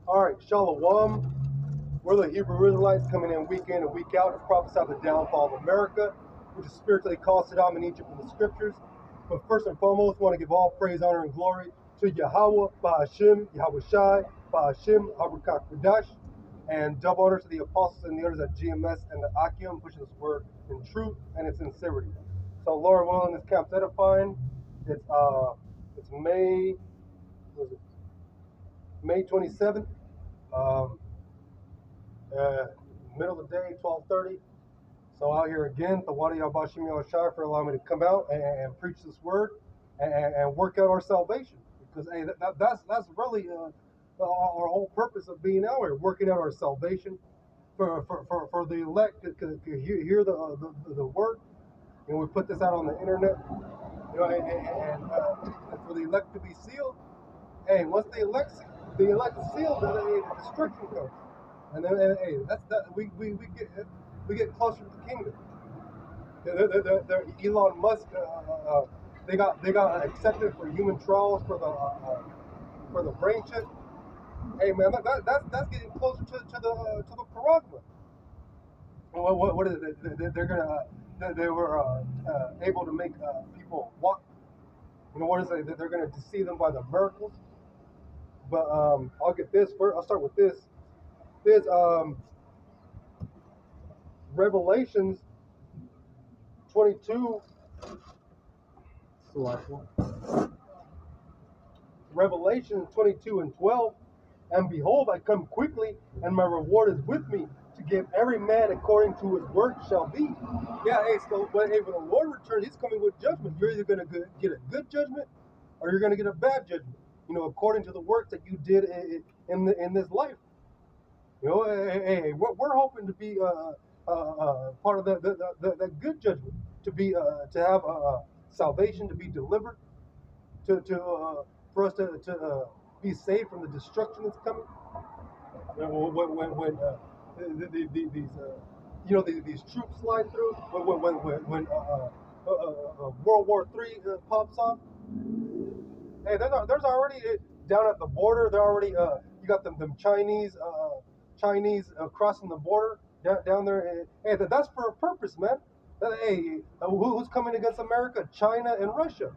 All right, Shalom. We're the Hebrew Israelites coming in week and week out to prophesy the downfall of America, which is spiritually called Saddam in Egypt in the scriptures. But first and foremost, we want to give all praise, honor, and glory to YAHAWAH, Bahasham, YAHAWASHI, Bahasham, Qadash, and double honor to the apostles and the others at GMS and the Ahtham, pushing this word in truth and in sincerity. So, Lord willing, this camp's edifying. It's May, what is it? May 27th. Middle of the day, 12:30. So out here again, the YAHAWASHI for allowing me to come out and preach this word and work out our salvation. Because hey, that's really our whole purpose of being out here, working out our salvation for the elect to hear the word. And we put this out on the internet, and for the elect to be sealed. Hey, once the elect is sealed, then the destruction comes. And then, hey, we get closer to the kingdom. They're Elon Musk, they got accepted for human trials for the brain chip. Hey man, that's getting closer to the paragma. What is it? They were able to make people walk. You know what is it? They're gonna deceive them by the miracles. But I'll get this first. I'll start with this. There's Revelations 22. Revelation 22 and 12. And behold, I come quickly, and my reward is with me, to give every man according to his work shall be. Yeah, hey, so when the Lord returns, he's coming with judgment. You're either going to get a good judgment, or you're going to get a bad judgment. According to the work that you did in this life. Hey, we're hoping to be part of the good judgment, to be to have salvation, to be delivered, for us to be saved from the destruction that's coming. When these troops slide through, when World War III pops off. Hey, there's already down at the border. They're already you got them Chinese crossing the border down there. Hey, that's for a purpose, man. Hey, who's coming against America? China and Russia.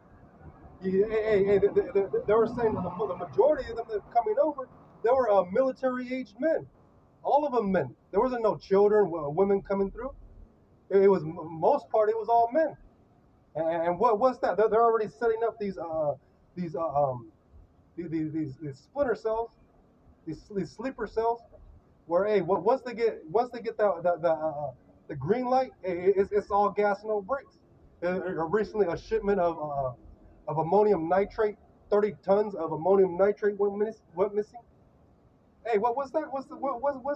They were saying the majority of them that are coming over, they were military-aged men. All of them men. There wasn't no children, women coming through. It was most part. It was all men. And what's that? They're already setting up these splinter cells, these sleeper cells, where hey, once they get the green light, it's all gas, no brakes. Recently, a shipment of ammonium nitrate, 30 tons of ammonium nitrate went missing. Hey, what was that? What's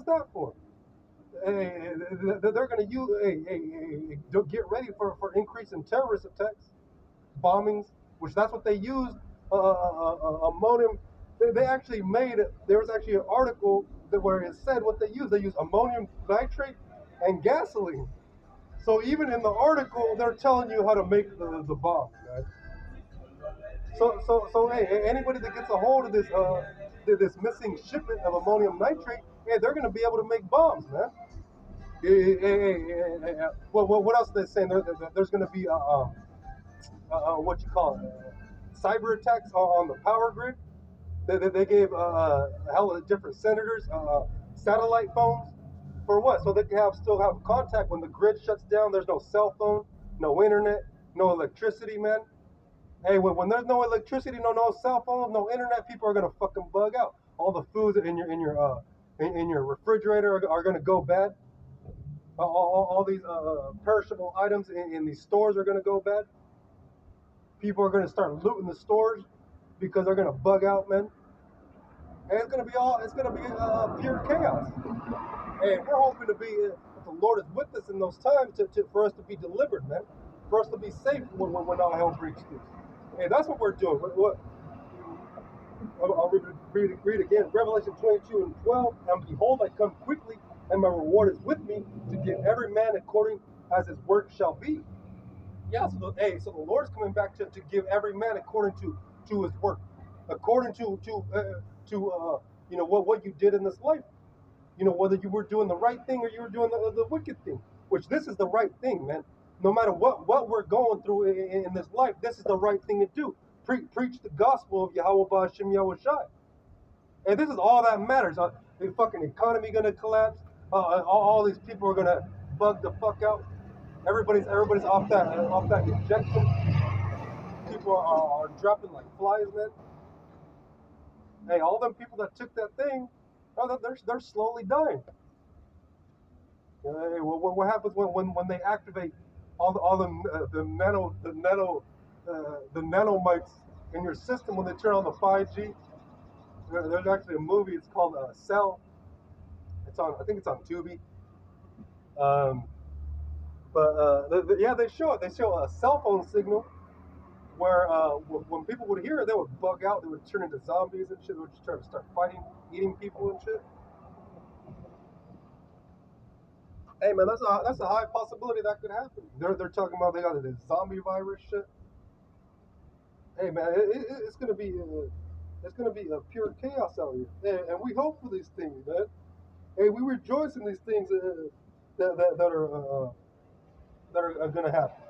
that for? Hey, they're going to use. Hey, get ready for increase in terrorist attacks, bombings, which that's what they used. Ammonium. They actually made it. There was actually an article where it said what they used. They used ammonium nitrate and gasoline. So even in the article, they're telling you how to make the bomb. Right? So hey, anybody that gets a hold of this missing shipment of ammonium nitrate, hey, they're going to be able to make bombs, man. Well, what else are they saying? There's going to be what you call it, cyber attacks on the power grid. They gave a hell of different senators satellite phones for what? So they can still have contact when the grid shuts down. There's no cell phone, no internet, no electricity, man. Hey, when there's no electricity, no cell phones, no internet, people are gonna fucking bug out. All the foods in your refrigerator are gonna go bad. All these perishable items in these stores are gonna go bad. People are gonna start looting the stores because they're gonna bug out, man. And it's gonna be pure chaos. And we're hoping to be, if the Lord is with us in those times, for us to be delivered, man. For us to be safe when all hell breaks loose. And that's what we're doing. I'll read again. Revelation 22 and 12. And behold, I come quickly, and my reward is with me, to give every man according as his work shall be. Yeah, so the Lord's coming back to give every man according to his work, according to what you did in this life. Whether you were doing the right thing or you were doing the wicked thing, which this is the right thing, man. No matter what we're going through in this life, this is the right thing to do. Preach the gospel of Yahawah, Bahasham, YAHAWASHI. And this is all that matters. The fucking economy gonna collapse. All these people are gonna bug the fuck out. Everybody's off that injection. People are dropping like flies, man. Hey, all them people that took that thing, they're slowly dying. Hey, what happens when they activate all the nanomites in your system when they turn on the 5G? There's actually a movie. It's called Cell. I think it's on Tubi. Yeah, they show it. They show a cell phone signal where when people would hear it, they would bug out. They would turn into zombies and shit. They would just try to start fighting, eating people and shit. Hey man, that's a high possibility that could happen. They're talking about they got this zombie virus shit. Hey man, it's gonna be a pure chaos out here, and we hope for these things, man. Hey, we rejoice in these things that are gonna happen,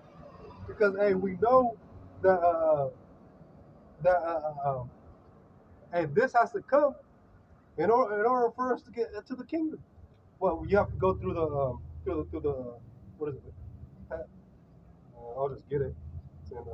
because hey, we know that hey, this has to come in order for us to get to the kingdom. Well, you have to go through the what is it? I'll just get it. It's in,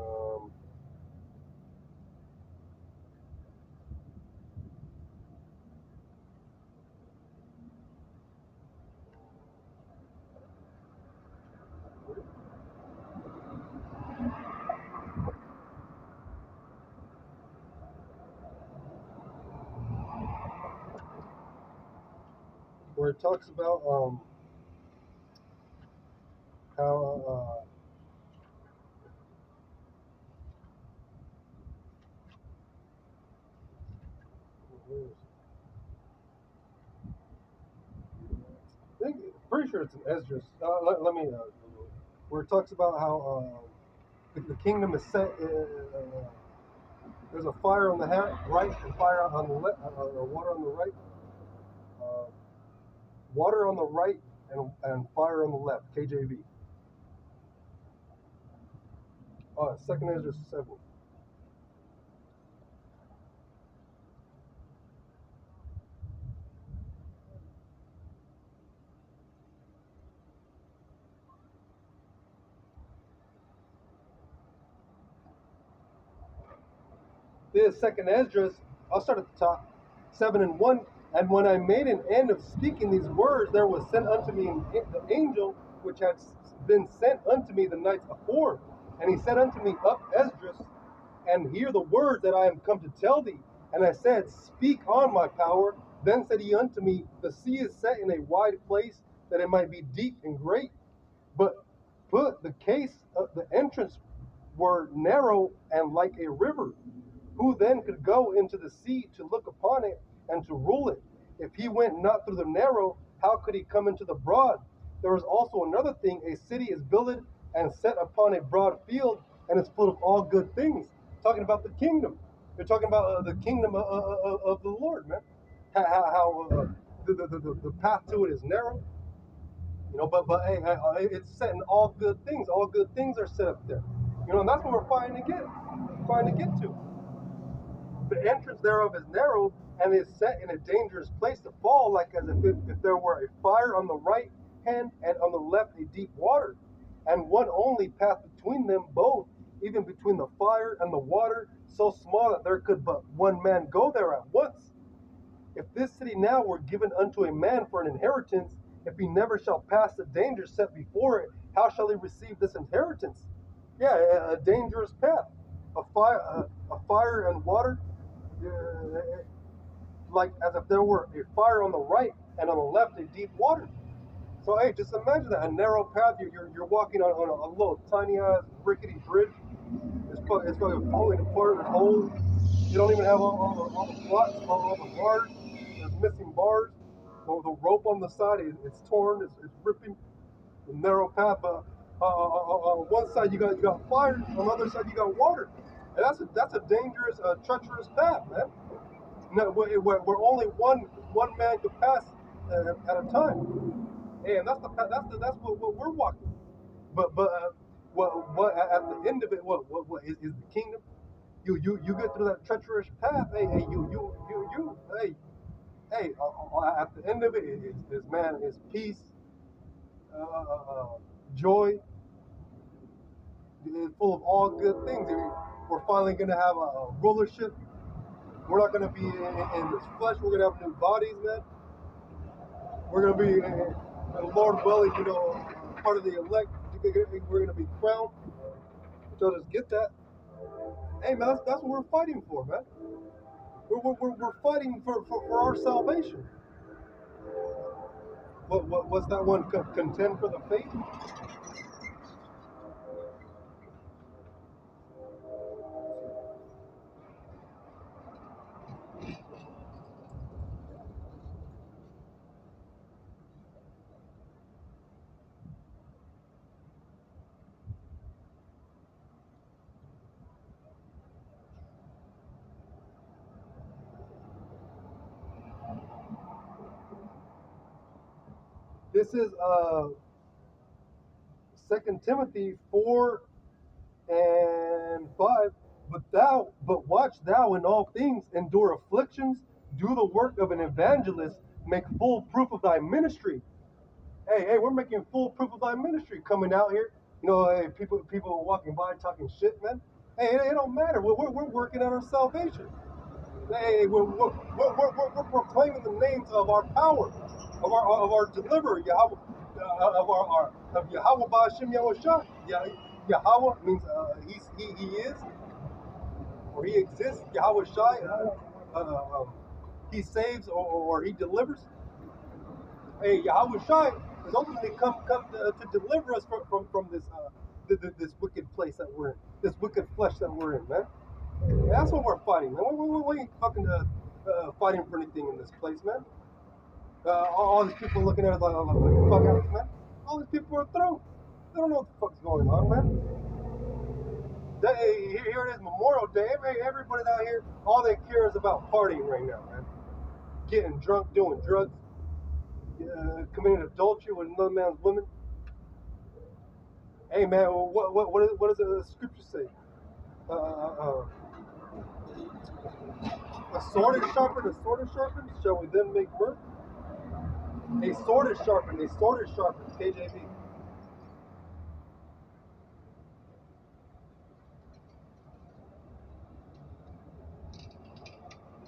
where it talks about how I think, pretty sure it's in Esdras. Let me where it talks about how the kingdom is set. There's a fire on the right and fire on the left, water on the right, uh, water on the right and fire on the left. KJV. Second Esdras 7. This second Esdras, I'll start at the top. 7:1. And when I made an end of speaking these words, there was sent unto me the angel which had been sent unto me the nights afore. And he said unto me, Up, Esdras, and hear the words that I am come to tell thee. And I said, Speak on, my power. Then said he unto me, The sea is set in a wide place, that it might be deep and great. But the case of the entrance were narrow and like a river. Who then could go into the sea to look upon it and to rule it? If he went not through the narrow, how could he come into the broad? There is also another thing. A city is builded and set upon a broad field, and is full of all good things. Talking about the kingdom. They're talking about the kingdom of the Lord, man. How the path to it is narrow. But hey, it's set in all good things. All good things are set up there. And that's what we're trying to get to. The entrance thereof is narrow, and is set in a dangerous place to fall, like as if there were a fire on the right hand, and on the left a deep water, and one only path between them both, even between the fire and the water, so small that there could but one man go there at once. If this city now were given unto a man for an inheritance, if he never shall pass the danger set before it, how shall he receive this inheritance? Yeah, a dangerous path, a fire and water, like as if there were a fire on the right and on the left a deep water. So hey, just imagine that, a narrow path. You're walking on a little tiny ass rickety bridge. It's fucking falling apart. There's holes. You don't even have all the plots, all the bars. There's missing bars. The rope on the side it's torn. It's ripping. The narrow path. On one side you got fire. On the other side you got water. And that's a dangerous, treacherous path, man. No, where only one man could pass at a time. And that's what we're walking. But at the end of it, what is the kingdom? You get through that treacherous path. Hey, hey, at the end of it is man, is peace, joy, full of all good things. We're finally gonna have a rulership. We're not gonna be in this flesh. We're gonna have new bodies, man. We're gonna be, Lord willing, part of the elect. We're gonna be crowned. So just get that. Hey, man, that's what we're fighting for, man. We're fighting for our salvation. What's that one? Contend for the faith? This is 2 Timothy 4:5. But watch thou in all things, endure afflictions, do the work of an evangelist, make full proof of thy ministry. Hey, we're making full proof of thy ministry coming out here. Hey, people walking by talking shit, man. Hey, it don't matter. We're working on our salvation. Hey, we're proclaiming the names of our power, of our deliverer, Yahweh, of Yahawah, Bahasham, Yahuwah. Yahweh means he is, or he exists. YAHAWASHI, he saves or he delivers. Hey, YAHAWASHI is ultimately come to deliver us from this wicked place that we're in, this wicked flesh that we're in, man. That's what we're fighting, man. We ain't fucking fighting for anything in this place, man. All these people looking at us like fuck out, man. All these people are through. They don't know what the fuck's going on, man. Here it is, Memorial Day. Everybody out here, all they care is about partying right now, man. Getting drunk, doing drugs, committing adultery with another man's woman. Hey, man, what does the scripture say? A sword is sharpened, shall we then make mirth? A sword is sharpened, KJV.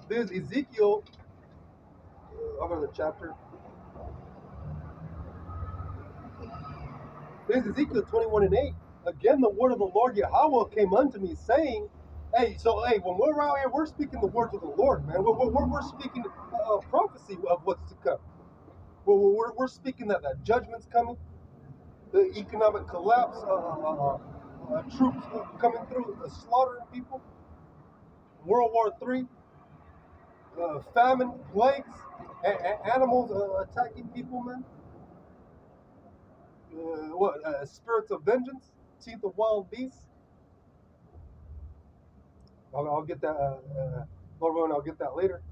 There's Ezekiel, I'll go to the chapter. There's Ezekiel 21:8. Again, the word of the Lord Yahweh came unto me, saying, hey, when we're out here, we're speaking the words of the Lord, man. We're speaking prophecy of what's to come. We're speaking that judgment's coming, the economic collapse, troops coming through, slaughtering people, World War III, famine, plagues, animals attacking people, man. Spirits of vengeance, teeth of wild beasts. I'll get that, Lord willing, I'll get that later.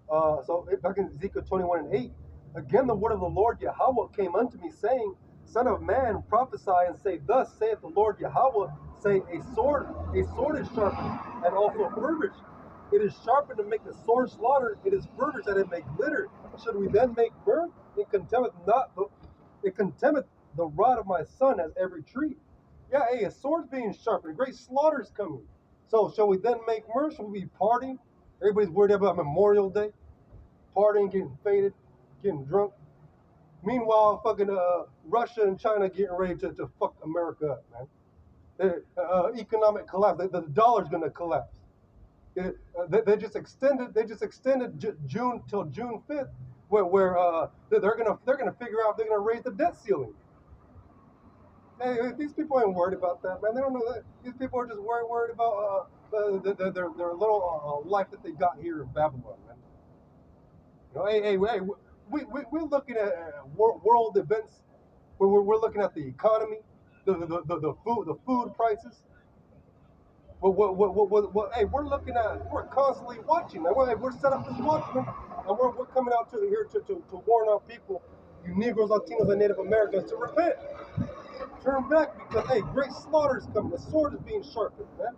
So back in Ezekiel 21:8, again the word of the Lord Yahweh came unto me, saying, Son of man, prophesy and say, Thus saith the Lord Yahweh, say, a sword is sharpened, and also furbished. It is sharpened to make the sword slaughter, it is furbished that it may glitter. Should we then make burnt? It contemneth the rod of my son as every tree. Yeah, hey, a sword's being sharpened, a great slaughter's coming. So shall we then make mirth? Shall we be partying? Everybody's worried about Memorial Day, partying, getting faded, getting drunk. Meanwhile, fucking Russia and China getting ready to fuck America up, man. Economic collapse. The dollar's gonna collapse. They just extended. June till June 5th, where they're gonna figure out if they're gonna raise the debt ceiling. Hey, these people ain't worried about that, man. They don't know that. These people are just worried about their little life that they got here in Babylon, man. Hey, we're looking at world events. We're looking at the economy, the food prices. But hey, we're constantly watching. We're set up as watchmen, and we're coming out here to warn our people, you Negroes, Latinos, and Native Americans, to repent. Turn back, because, hey, great slaughter is coming. The sword is being sharpened, man.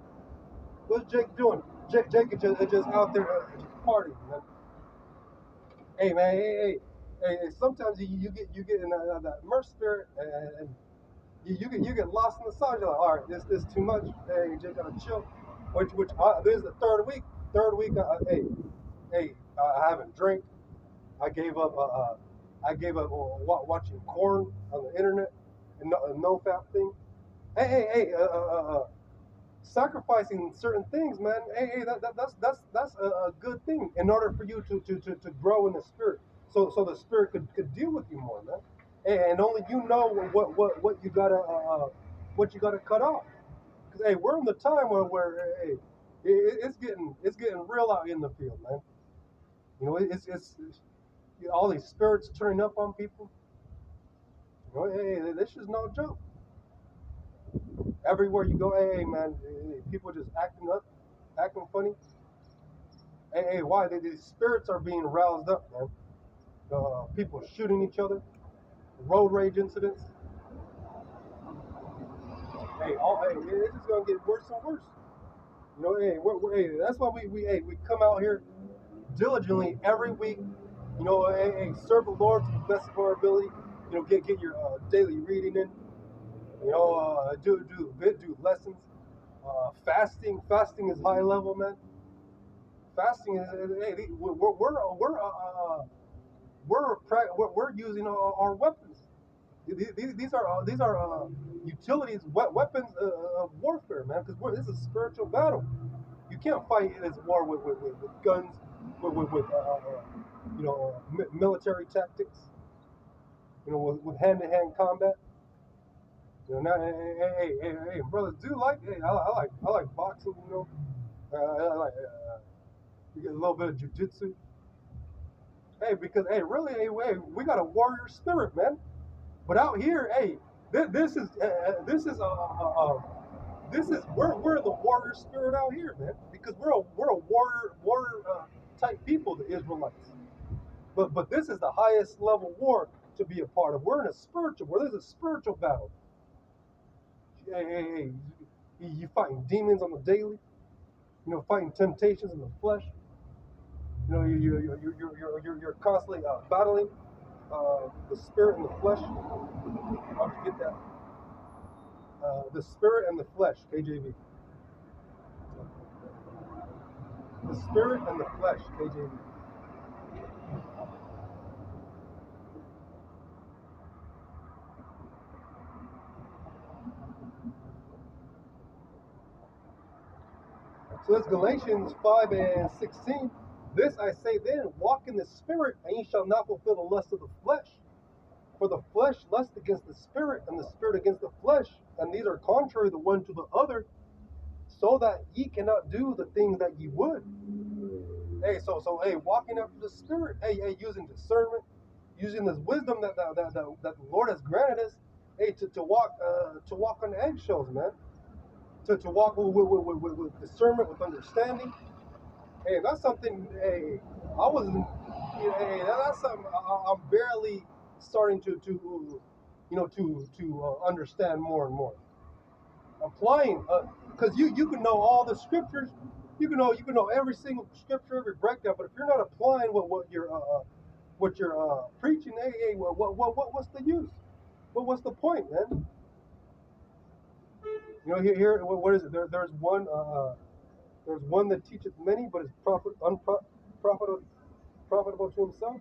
What's Jake doing? Jake is just out there just partying, man. Hey, man, hey, sometimes you get in that merc spirit, and you get lost in the sauce. You're like, all right, this too much. Hey, you just gotta chill. This is the third week. I haven't drank. I gave up. Watching porn on the internet, and no fap thing. Hey, sacrificing certain things, man. Hey, that's a good thing in order for you to grow in the spirit, so the spirit could deal with you more, man. And only you know what you gotta cut off. Cause hey, we're in the time where hey, it's getting real out in the field, man. You know, it's all these spirits turning up on people. You know, hey, this is no joke. Everywhere you go, hey, man, people just acting up, acting funny. Hey, why? These spirits are being roused up, man. People shooting each other, road rage incidents. Hey, it's just gonna get worse and worse. You know, hey, that's why we come out here diligently every week. You know, hey, serve the Lord to the best of our ability. You know, get your daily reading in. You know, do lessons. Fasting is high level, man. Fasting is hey, we're using our weapons. These are utilities, weapons of warfare, man. Because this is a spiritual battle. You can't fight this war with guns, with military tactics. You know, with hand-to-hand combat. You know, now, hey, brothers, I like boxing. You know, I like you get a little bit of jujitsu. Hey, because hey, really, hey, we got a warrior spirit, man. But out here, hey, this is we're the warrior spirit out here, man. Because we're a warrior type people, the Israelites. But this is the highest level war to be a part of. We're in a spiritual war. There's a spiritual battle. Hey, you fighting demons on the daily. You know, fighting temptations in the flesh. You know, you're constantly battling the spirit and the flesh. How'd you get that? The spirit and the flesh, KJV. The spirit and the flesh, KJV. So that's Galatians 5 and 16. This I say then, walk in the spirit, and ye shall not fulfill the lust of the flesh. For the flesh lusts against the spirit, and the spirit against the flesh, and these are contrary the one to the other, so that ye cannot do the things that ye would. Hey, so hey, walking after the spirit, hey, using discernment, using this wisdom that the Lord has granted us, hey, to walk on eggshells, man. To walk with discernment, with understanding. Hey, that's something. Hey, I wasn't. Hey, that's something I'm barely starting to understand more and more. Applying, because you can know all the scriptures, you can know every single scripture, every breakdown, but if you're not applying what you're preaching, hey, what's the use? What's the point, man? You know, here, what is it? There's one that teacheth many, but is profitable to himself.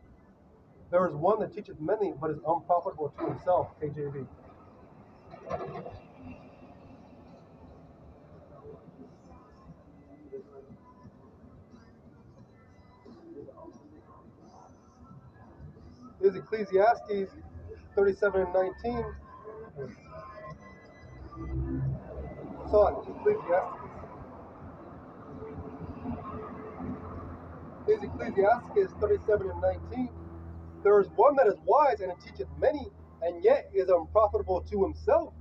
There is one that teacheth many, but is unprofitable to himself. KJV. This is Ecclesiastes 37 and 19. So Ecclesiastes. This is Ecclesiastes 37 and 19. There is one that is wise and teacheth many, and yet is unprofitable to himself.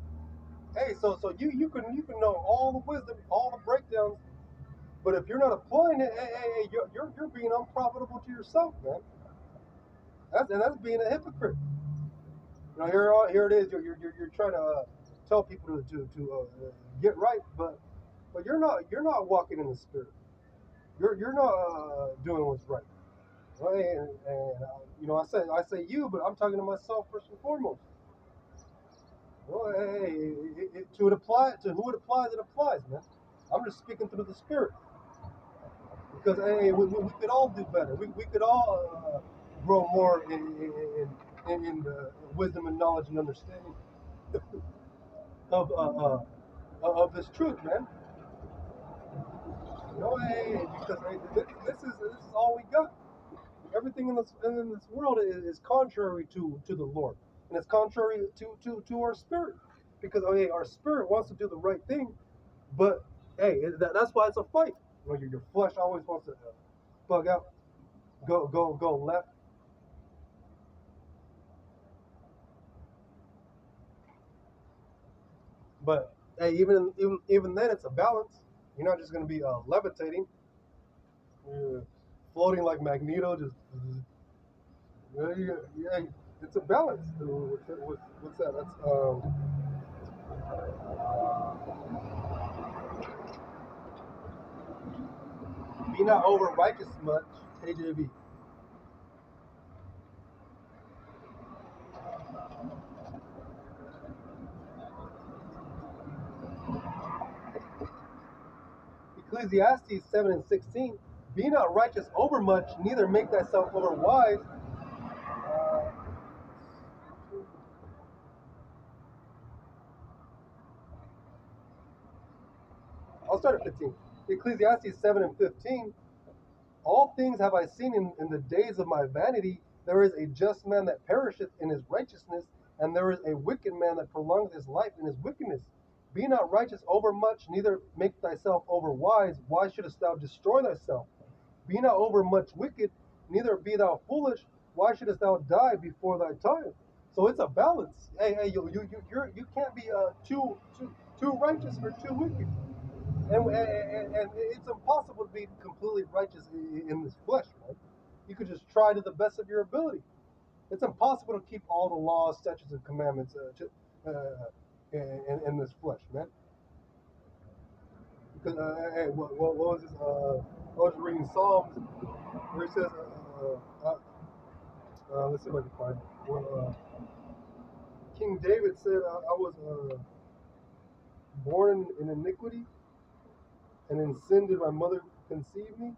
Hey, so you can know all the wisdom, all the breakdowns, but if you're not applying it, hey, you're being unprofitable to yourself, man. That's being a hypocrite. Here it is. You're trying to tell people to get right, but you're not walking in the spirit. You're not doing what's right. Right? I say you, but I'm talking to myself first and foremost. Well, hey, to it apply to who it applies, man. I'm just speaking through the spirit because hey, we could all do better. We could all grow more in the wisdom and knowledge and understanding of of this truth, man. Hey, because hey, this is all we got. Everything in this world is contrary to the Lord, and it's contrary to our spirit, because hey, our spirit wants to do the right thing, but hey, that's why it's a fight. Your flesh always wants to bug out, go left. But hey, even then, it's a balance. You're not just going to be levitating, floating like Magneto. Just yeah, it's a balance. What's that? That's be not over righteous much. KJV. Ecclesiastes 7:16. Be not righteous over much, neither make thyself over wise. Uh, I'll start at 15. Ecclesiastes 7:15. All things have I seen in the days of my vanity. There is a just man that perisheth in his righteousness, and there is a wicked man that prolongeth his life in his wickedness. Be not righteous over much, neither make thyself over wise. Why shouldest thou destroy thyself? Be not over much wicked, neither be thou foolish. Why shouldest thou die before thy time? So it's a balance. Hey, you can't be too righteous or too wicked. And it's impossible to be completely righteous in this flesh, right? You could just try to the best of your ability. It's impossible to keep all the laws, statutes, and commandments in this flesh, man. Because hey, what was this? I was reading Psalms where it says, let's see if I can find it. Well, King David said, "I was born in iniquity, and in sin did my mother conceive me."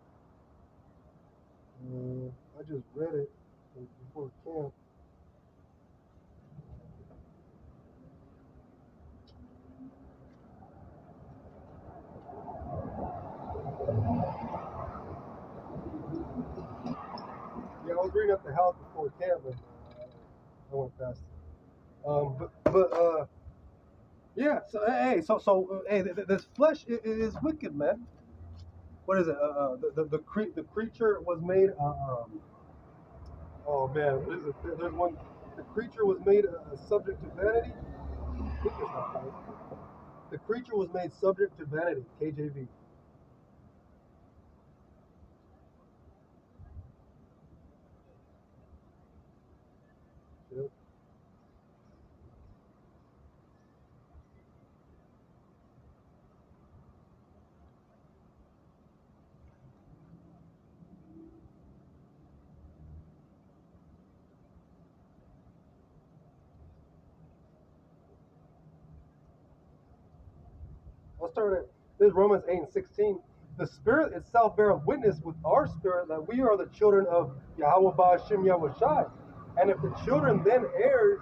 I just read it before camp. Yeah, I was reading at the house before camp, and I went past it. But yeah. So hey, hey, this flesh is wicked, man. What is it? The creature was made. Oh man, what is it? There's one. The creature was made subject to vanity. I think it's not right. The creature was made subject to vanity. KJV. Yep. I'll start at this is Romans 8:16. The Spirit itself beareth witness with our spirit that we are the children of YAHAWAH Bahasham YAHWASHI. And if the children, then heirs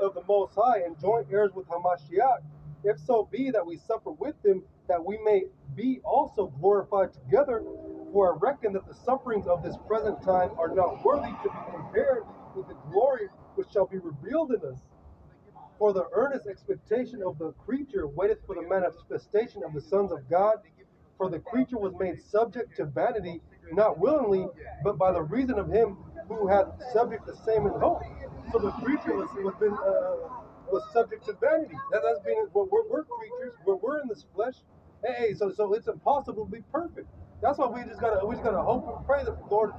of the Most High, and joint heirs with Hamashiach, if so be that we suffer with him, that we may be also glorified together. For I reckon that the sufferings of this present time are not worthy to be compared with the glory which shall be revealed in us. For the earnest expectation of the creature waiteth for the manifestation of the sons of God. For the creature was made subject to vanity, not willingly, but by the reason of him who hath subject the same in hope. So the creature was been was subject to vanity. That's being we're creatures. We're in this flesh. Hey, so it's impossible to be perfect. That's why we just gotta hope and pray that the Lord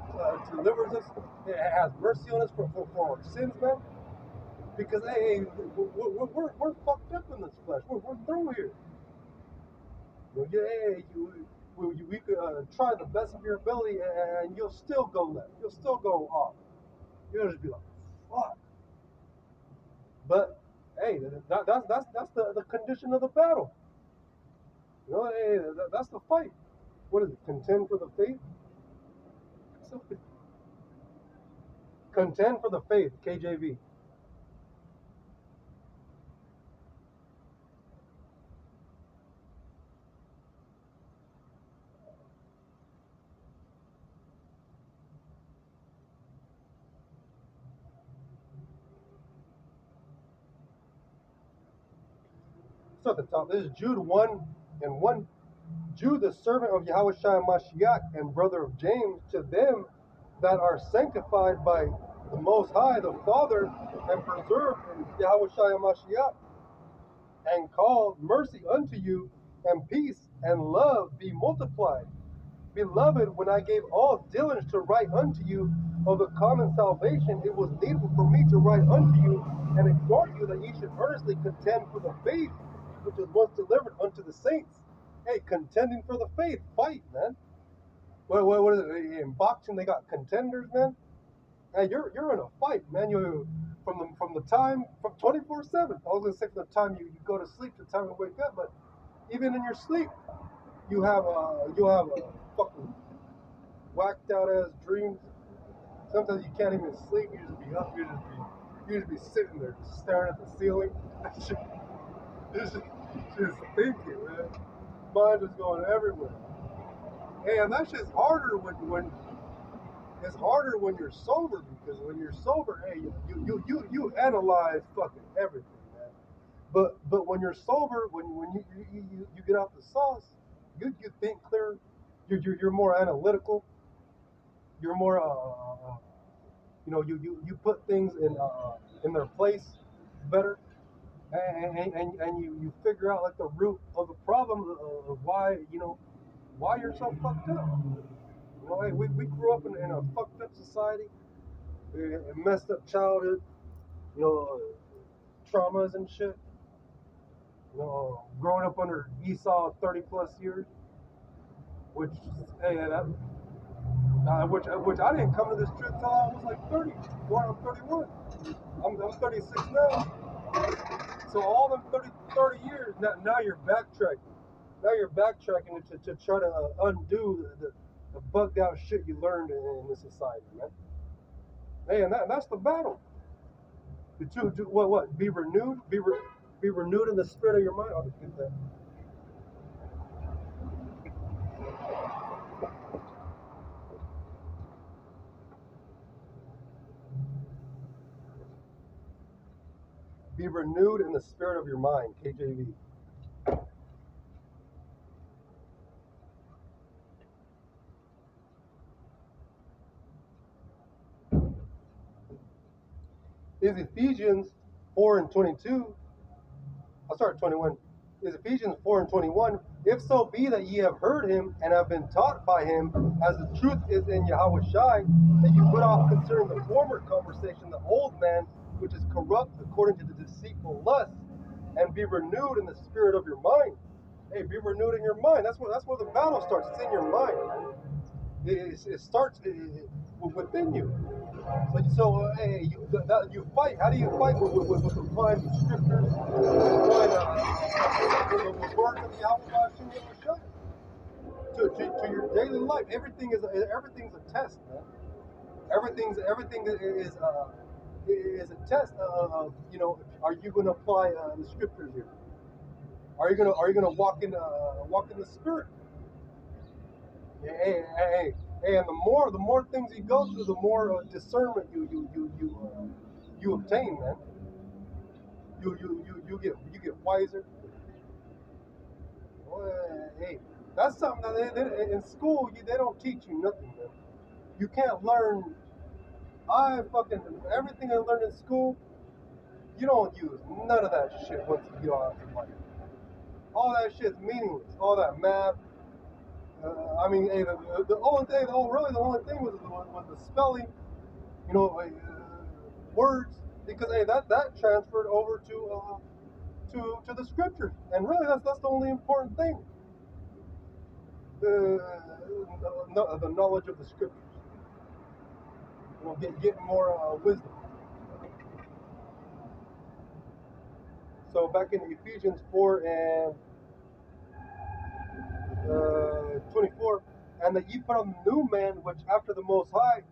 delivers us, has mercy on us for our sins, man. Because hey, we're fucked up in this flesh. We're through here. Hey, we could try the best of your ability, and you'll still go left. You'll still go off. You'll just be like, fuck. But hey, that's the condition of the battle. Hey, that's the fight. What is it? Contend for the faith. So, contend for the faith. KJV. So at the top, this is Jude 1 and 1. Jude, the servant of Yahawashi Mashiach and brother of James, to them that are sanctified by the Most High, the Father, and preserved in Yahawashi Mashiach, and called, mercy unto you, and peace and love be multiplied. Beloved, when I gave all diligence to write unto you of the common salvation, it was needful for me to write unto you and exhort you that ye should earnestly contend for the faith which was once delivered unto the saints. Hey, contending for the faith, fight, man. What is it? In boxing, they got contenders, man. Hey, you're in a fight, man. You from the time from 24/7. I was gonna say from the time you go to sleep to the time you wake up, but even in your sleep, you have a fucking whacked out ass dreams. Sometimes you can't even sleep. You just be up. You just be sitting there just staring at the ceiling. just thinking, man. Mind is going everywhere. Hey, and that shit's harder when it's harder when you're sober, because when you're sober, hey, you analyze fucking everything, man. But when you're sober, when you get out the sauce, you think clear. You're more analytical. You're more you put things in their place better, and you figure out like the root of the problem of why you're so fucked up. Hey, we grew up in a fucked up society, a messed up childhood, traumas and shit. Growing up under Esau 30 plus years, which hey, which I didn't come to this truth till I was like 30. Going on 31. I'm 36 now. So all them 30 years, now you're backtracking. Now you're backtracking to try to undo the bugged out shit you learned in this society, man. Hey, and that's the battle. What? Be renewed? Be renewed in the spirit of your mind. I'll just get that. Be renewed in the spirit of your mind, KJV. Is Ephesians 4 and 22. I'll start at 21. Is Ephesians 4 and 21. If so be that ye have heard him and have been taught by him, as the truth is in YAHAWASHI, that you put off concerning the former conversation, the old man, which is corrupt according to the deceitful lust, and be renewed in the spirit of your mind. Hey, be renewed in your mind. That's where the battle starts. It's in your mind, man. It starts within you. So hey, you fight. How do you fight? With applying the scriptures, applying the words of YAHAWASHI to your daily life. Everything's a test, man. Everything is a test of are you going to apply the scriptures here? Are you gonna walk in the spirit? Hey, and the more things you go through, the more discernment you obtain, man. You get wiser. Well, hey, that's something that they in school they don't teach you nothing, man. You can't learn. Everything I learned in school. You don't use none of that shit once you get out of life. All that shit's meaningless. All that math. I mean, hey, the only thing, really the only thing was the spelling, words, because hey, that transferred over to the scriptures, and really that's the only important thing. The knowledge of the scriptures. Get more wisdom. So back in Ephesians 4 and 24, and that ye put on the new man, which after the Most High,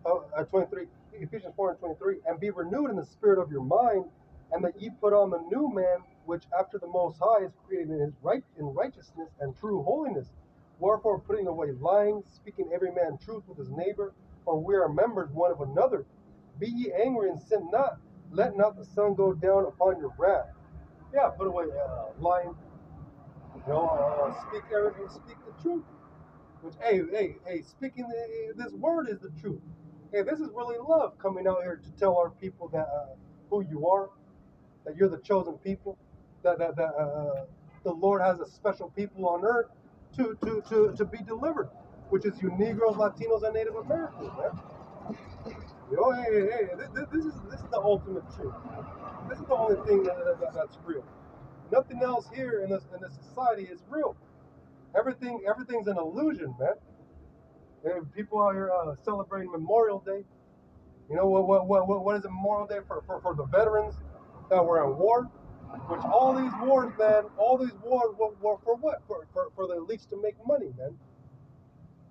23, Ephesians 4 and 23, and be renewed in the spirit of your mind, and that ye put on the new man, which after the Most High is created in righteousness and true holiness. Wherefore, putting away lying, speaking every man truth with his neighbor, for we are members one of another. Be ye angry and sin not. Let not the sun go down upon your wrath. Yeah, put away lying. Speak the truth. Which, hey, speaking this word is the truth. Hey, this is really love coming out here to tell our people that who you are, that you're the chosen people, that the Lord has a special people on earth to be delivered, which is you Negroes, Latinos, and Native Americans, man. This is the ultimate truth. This is the only thing that's real. Nothing else here in this society is real. Everything's an illusion, man. And people out here celebrating Memorial Day. You know what is a Memorial Day for the veterans that were in war? Which all these wars, man, were for what? For the elites to make money, man.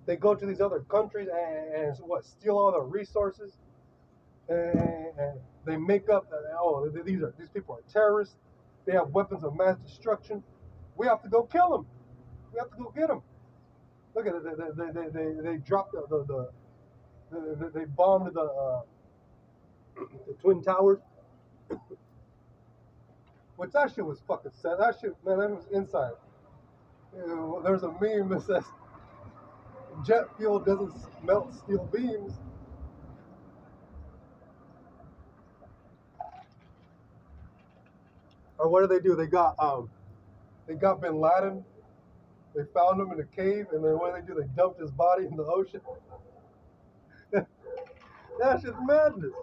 They go to these other countries and steal all the resources, and they make up that these people are terrorists. They have weapons of mass destruction. We have to go kill them. We have to go get them. Look at it. They dropped they bombed the Twin Towers. Which that shit was fucking sad. That shit, man, that was inside. There's a meme that says, jet fuel doesn't melt steel beams. Or what do? They got Bin Laden. They found him in a cave, and then what do? They dumped his body in the ocean. That shit's madness.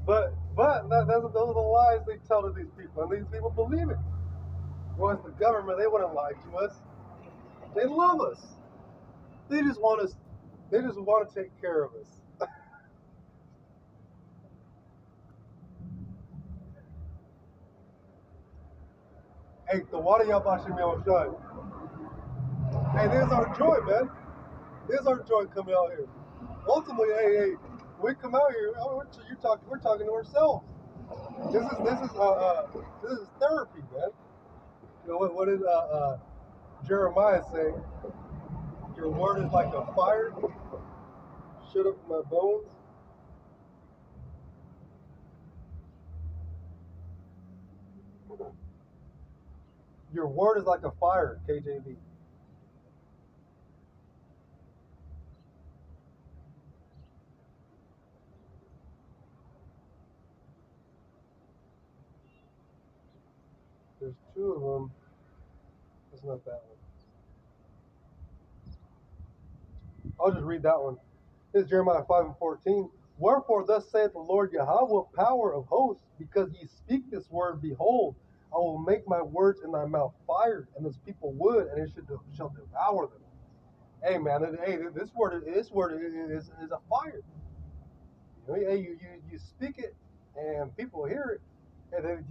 But those are the lies they tell to these people, and these people believe it. Well, it's the government, they wouldn't lie to us. They love us. They just want us. They just want to take care of us. Hey, the YAHAWASHI. Hey, there's our joy, man. There's our joy coming out here. Ultimately, hey, we come out here. We're talking to ourselves. This is therapy, man. You know what did Jeremiah say? Your word is like a fire. Shut up my bones. Your word is like a fire, KJV. There's two of them. It's not that one. I'll just read that one. This is Jeremiah 5 and 14. Wherefore thus saith the Lord Yahweh, power of hosts, because ye speak this word, behold, I will make my words in thy mouth fire, and this people wood, and it shall devour them. Hey man, this word is a fire. You speak it, and people hear it, and then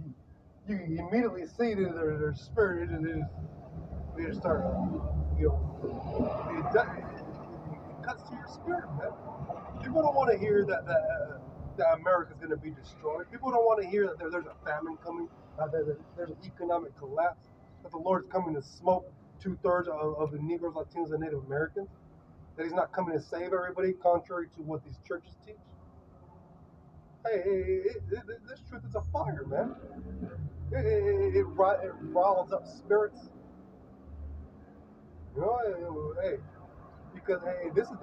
you immediately see that their spirit they just start, it cuts to your spirit, man. People don't want to hear that America's going to be destroyed. People don't want to hear that there's a famine coming, that there's an economic collapse, that the Lord's coming to smoke 2/3 of the Negroes, Latinos, and Native Americans, that He's not coming to save everybody, contrary to what these churches teach. Hey, this truth is a fire, man. It riles up spirits. Hey, Because hey, this is a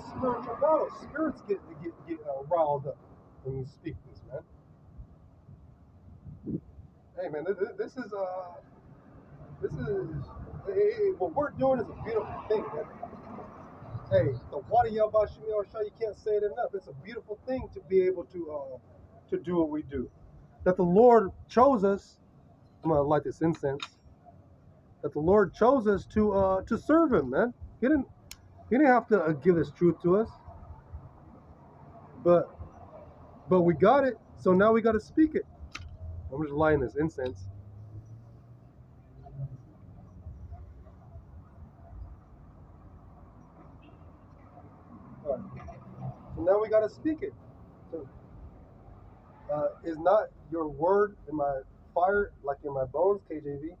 spiritual battle. Spirits get riled up when you speak this, man. Hey, man, this is hey, what we're doing is a beautiful thing, man. Hey, the YAHAWASHI, you can't say it enough. It's a beautiful thing to be able to do what we do. That the Lord chose us. I'm gonna light this incense. That the Lord chose us to serve Him, man. He didn't have to give this truth to us, but we got it. So now we got to speak it. I'm just lighting this incense. All right. So now we got to speak it. So, is not your word in my fire like in my bones, KJV?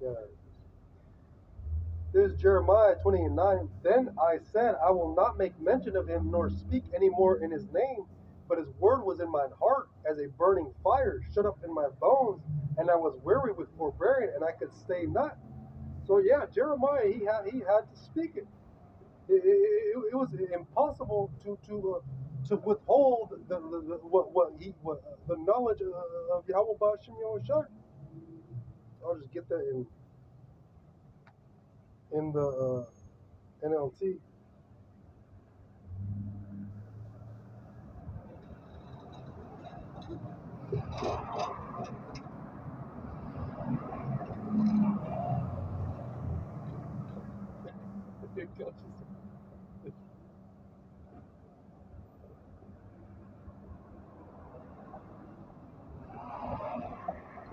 Yeah. This is Jeremiah 28:9. Then I said, I will not make mention of him nor speak any more in his name, but his word was in mine heart as a burning fire shut up in my bones, and I was weary with forbearing, and I could stay not. So yeah, Jeremiah, he had to speak it. It was impossible to withhold the knowledge of Yahweh Bahasham Yahushua. I'll just get that in the NLT.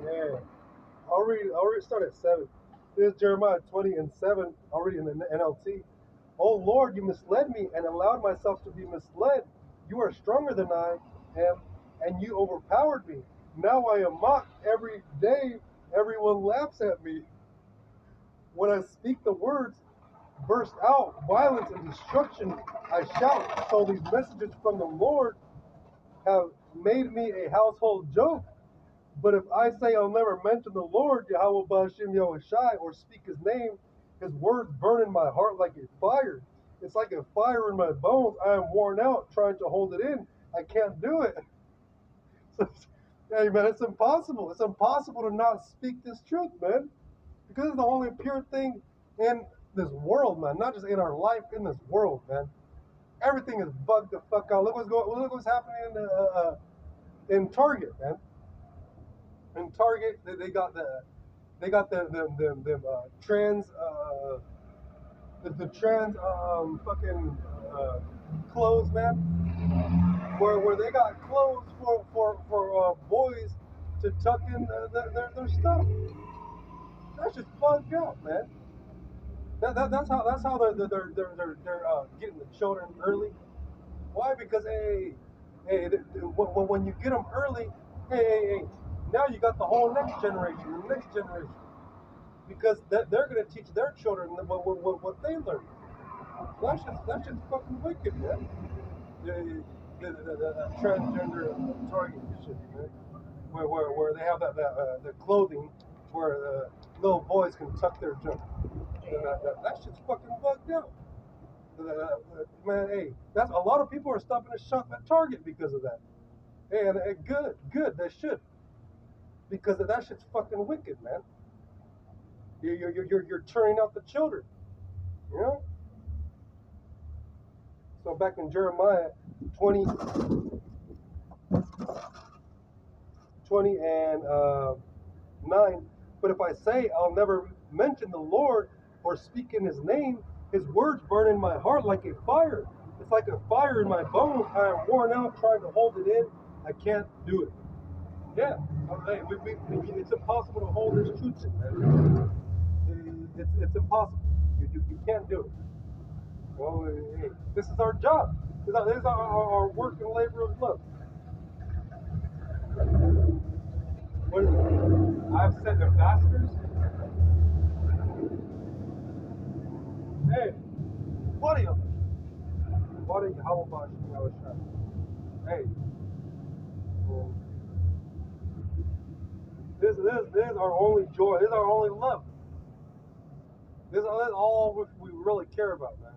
Yeah, I'll read start at 7. This is Jeremiah 20:7. I'll read in the NLT. Oh Lord, you misled me and allowed myself to be misled. You are stronger than I am, and you overpowered me. Now I am mocked every day. Everyone laughs at me. When I speak the words, burst out violence and destruction. I shout. So these messages from the Lord have made me a household joke. But if I say I'll never mention the Lord, Yahweh Bahasham Yahushai, or speak his name, his words burn in my heart like a fire. It's like a fire in my bones. I am worn out trying to hold it in. I can't do it. So, hey, man, it's impossible. It's impossible to not speak this truth, man. Because it's the only pure thing in this world, man. Not just in our life, in this world, man. Everything is bugged the fuck out. Look what's happening in Target, man. In Target, they got the trans the trans fucking clothes, man. Where they got clothes for boys to tuck in their stuff. That's just bugged out, man. That's how they're getting the children early. Why? Because when you get them early, hey, now you got the whole next generation, the next generation, because they're going to teach their children what they learned. That's just fucking wicked, man. The transgender target shit, man. Where they have the clothing where little boys can tuck their junk. That shit's fucking bugged out. Man, hey, that's a lot of people are stopping to shop at Target because of that. Hey, and good, they should, because that shit's fucking wicked, man. You're turning out the children, you know. So back in Jeremiah 20, 20 and 9, but if I say I'll never mention the Lord or speak in His name, His words burn in my heart like a fire. It's like a fire in my bones. I am worn out trying to hold it in. I can't do it. Yeah, hey, it's impossible to hold this truth in, man. It's impossible. You can't do it. Well, hey, this is our job. This is our work and labor of love. What is it? I've sent ambassadors. Hey, what are you? What are you? How about you? Hey, This is our only joy. This is our only love. This is all we really care about, man.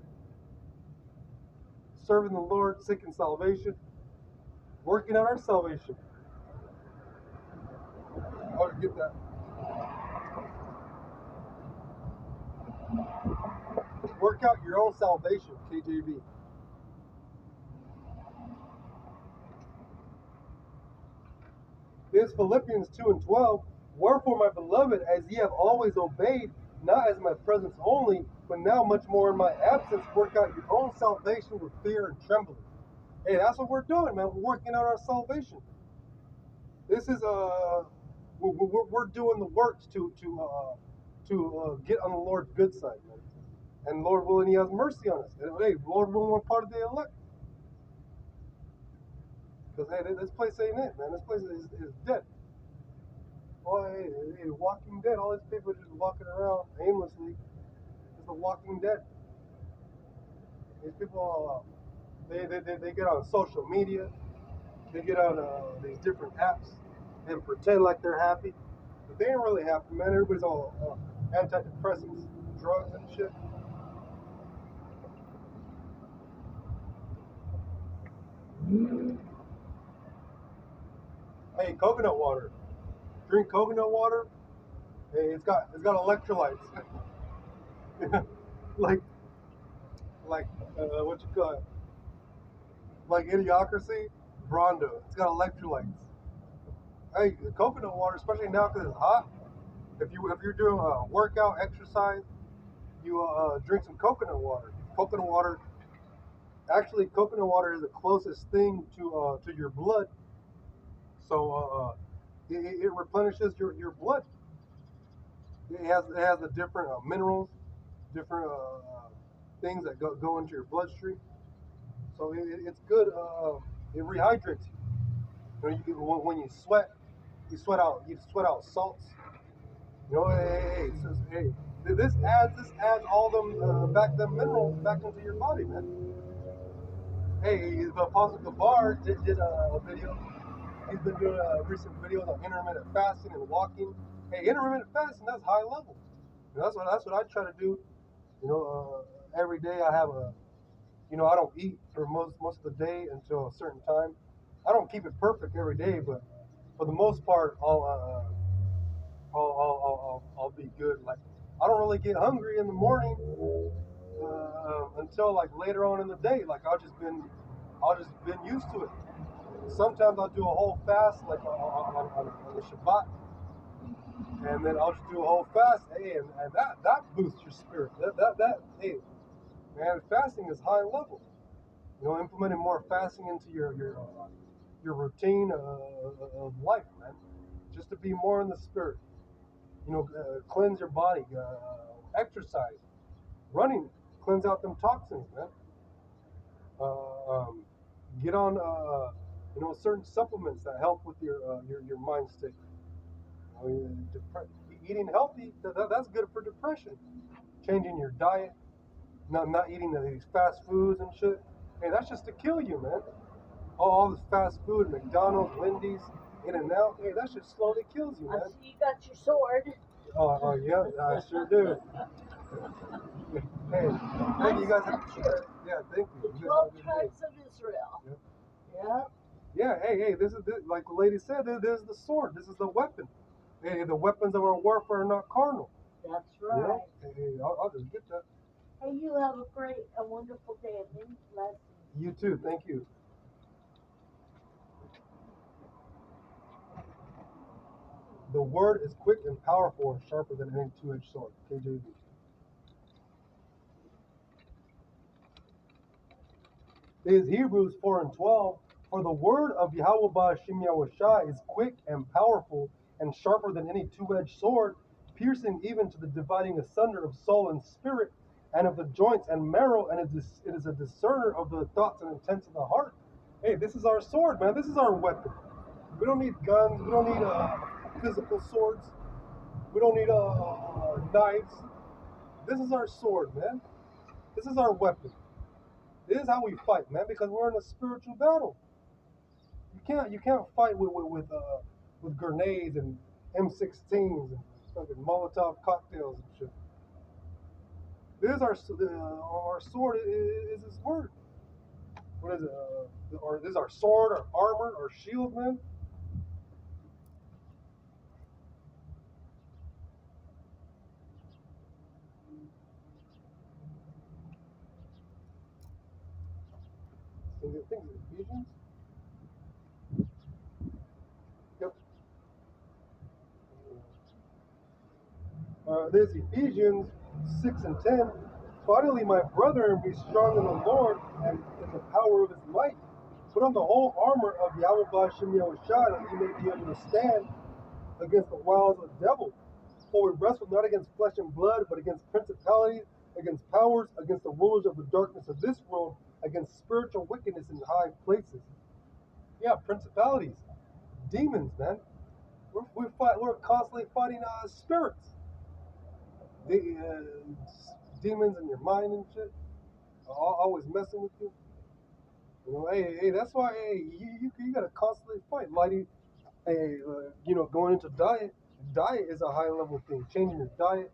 Serving the Lord, seeking salvation, working on our salvation. How to get that? Work out your own salvation, KJV. This Philippians 2:12. Wherefore, my beloved, as ye have always obeyed, not as my presence only, but now much more in my absence, work out your own salvation with fear and trembling. Hey, that's what we're doing, man. We're working on our salvation. This is we're doing the works to get on the Lord's good side, man. And Lord willing, He has mercy on us. And, hey, Lord willing, we're part of the elect. Because hey, this place ain't it, man. This place is dead. Oh, hey, Walking Dead. All these people just walking around aimlessly. It's the Walking Dead. These people, they get on social media. They get on these different apps and pretend like they're happy. But they ain't really happy, man. Everybody's all antidepressants, drugs, and shit. Hey, coconut water. Drink coconut water. Hey, it's got electrolytes. like what you call it? Like Idiocracy, Brondo. It's got electrolytes. Hey, coconut water, especially now because it's hot. If you're doing a workout, exercise, you drink some coconut water. Coconut water. Actually, coconut water is the closest thing to your blood. So it replenishes your blood. It has the different minerals, different things that go into your bloodstream. So it's good. It rehydrates you. When you sweat out salts. You know, hey, this adds all them minerals back into your body, man. Hey, the Apostle Barak did a video. He's been doing recent videos on intermittent fasting and walking. Hey, intermittent fasting, that's high level. You know, that's what I try to do. You know, every day I have I don't eat for most of the day until a certain time. I don't keep it perfect every day, but for the most part, I'll be good. Like, I don't really get hungry in the morning until like later on in the day. Like I'll just been used to it. Sometimes I'll do a whole fast, like on the Shabbat, and then I'll just do a whole fast. Hey, and that boosts your spirit. Hey, man, fasting is high level. You know, implementing more fasting into your routine of life, man. Just to be more in the spirit. You know, cleanse your body, exercise, running, cleanse out them toxins, man. Get on, certain supplements that help with your mind state. Eating healthy, that's good for depression. Changing your diet, not eating these fast foods and shit. Hey, that's just to kill you, man. All this fast food, McDonald's, Wendy's, In-N-Out, hey, that shit slowly kills you, man. I see you got your sword. Oh yeah, I sure do. Hey, thank you guys. Yeah, thank you. The 12 tribes of Israel. Yeah. Yeah, hey, this like the lady said, this is the sword. This is the weapon. Hey, the weapons of our warfare are not carnal. That's right. You know? Hey, I'll just get that. Hey, you have a wonderful day and many blessings. You too, thank you. The word is quick and powerful and sharper than any two-edged sword. KJV. It is Hebrews 4:12. For the word of YAHAWAH Bahasham YAHAWASHI is quick and powerful and sharper than any two-edged sword, piercing even to the dividing asunder of soul and spirit, and of the joints and marrow, and it is a discerner of the thoughts and intents of the heart. Hey, this is our sword, man. This is our weapon. We don't need guns. We don't need physical swords. We don't need knives. This is our sword, man. This is our weapon. This is how we fight, man, because we're in a spiritual battle. You can't fight with grenades and M16s and fucking Molotov cocktails and shit. This is our sword is His word. What is it? Or this is our sword, our armor, our shield, man. I think it's Ephesians. Yep. There's Ephesians 6 and 10. Finally, my brethren, be strong in the Lord and in the power of His might. Put on the whole armor of YAHAWAH Yahawashi, that ye may be able to stand against the wiles of the devil. For we wrestle not against flesh and blood, but against principalities, against powers, against the rulers of the darkness of this world, against spiritual wickedness in high places. Yeah, principalities, demons, man. We're constantly fighting spirits, the demons in your mind and shit, always messing with you. You know, hey, that's why, hey, you gotta constantly fight, lighting. Hey, going into diet. Diet is a high level thing. Changing your diet,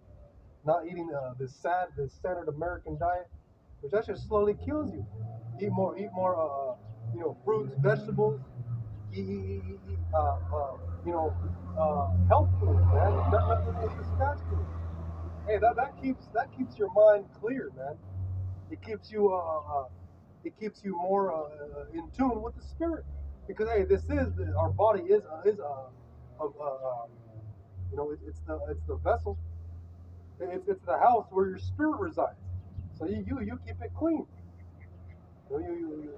not eating this standard American diet, which actually slowly kills you. Eat more, fruits, vegetables. Eat health foods, man. Not this fast food. Hey, that keeps your mind clear, man. It keeps you more in tune with the spirit, because hey, this is our body it's the vessel. It's the house where your spirit resides. So you keep it clean. You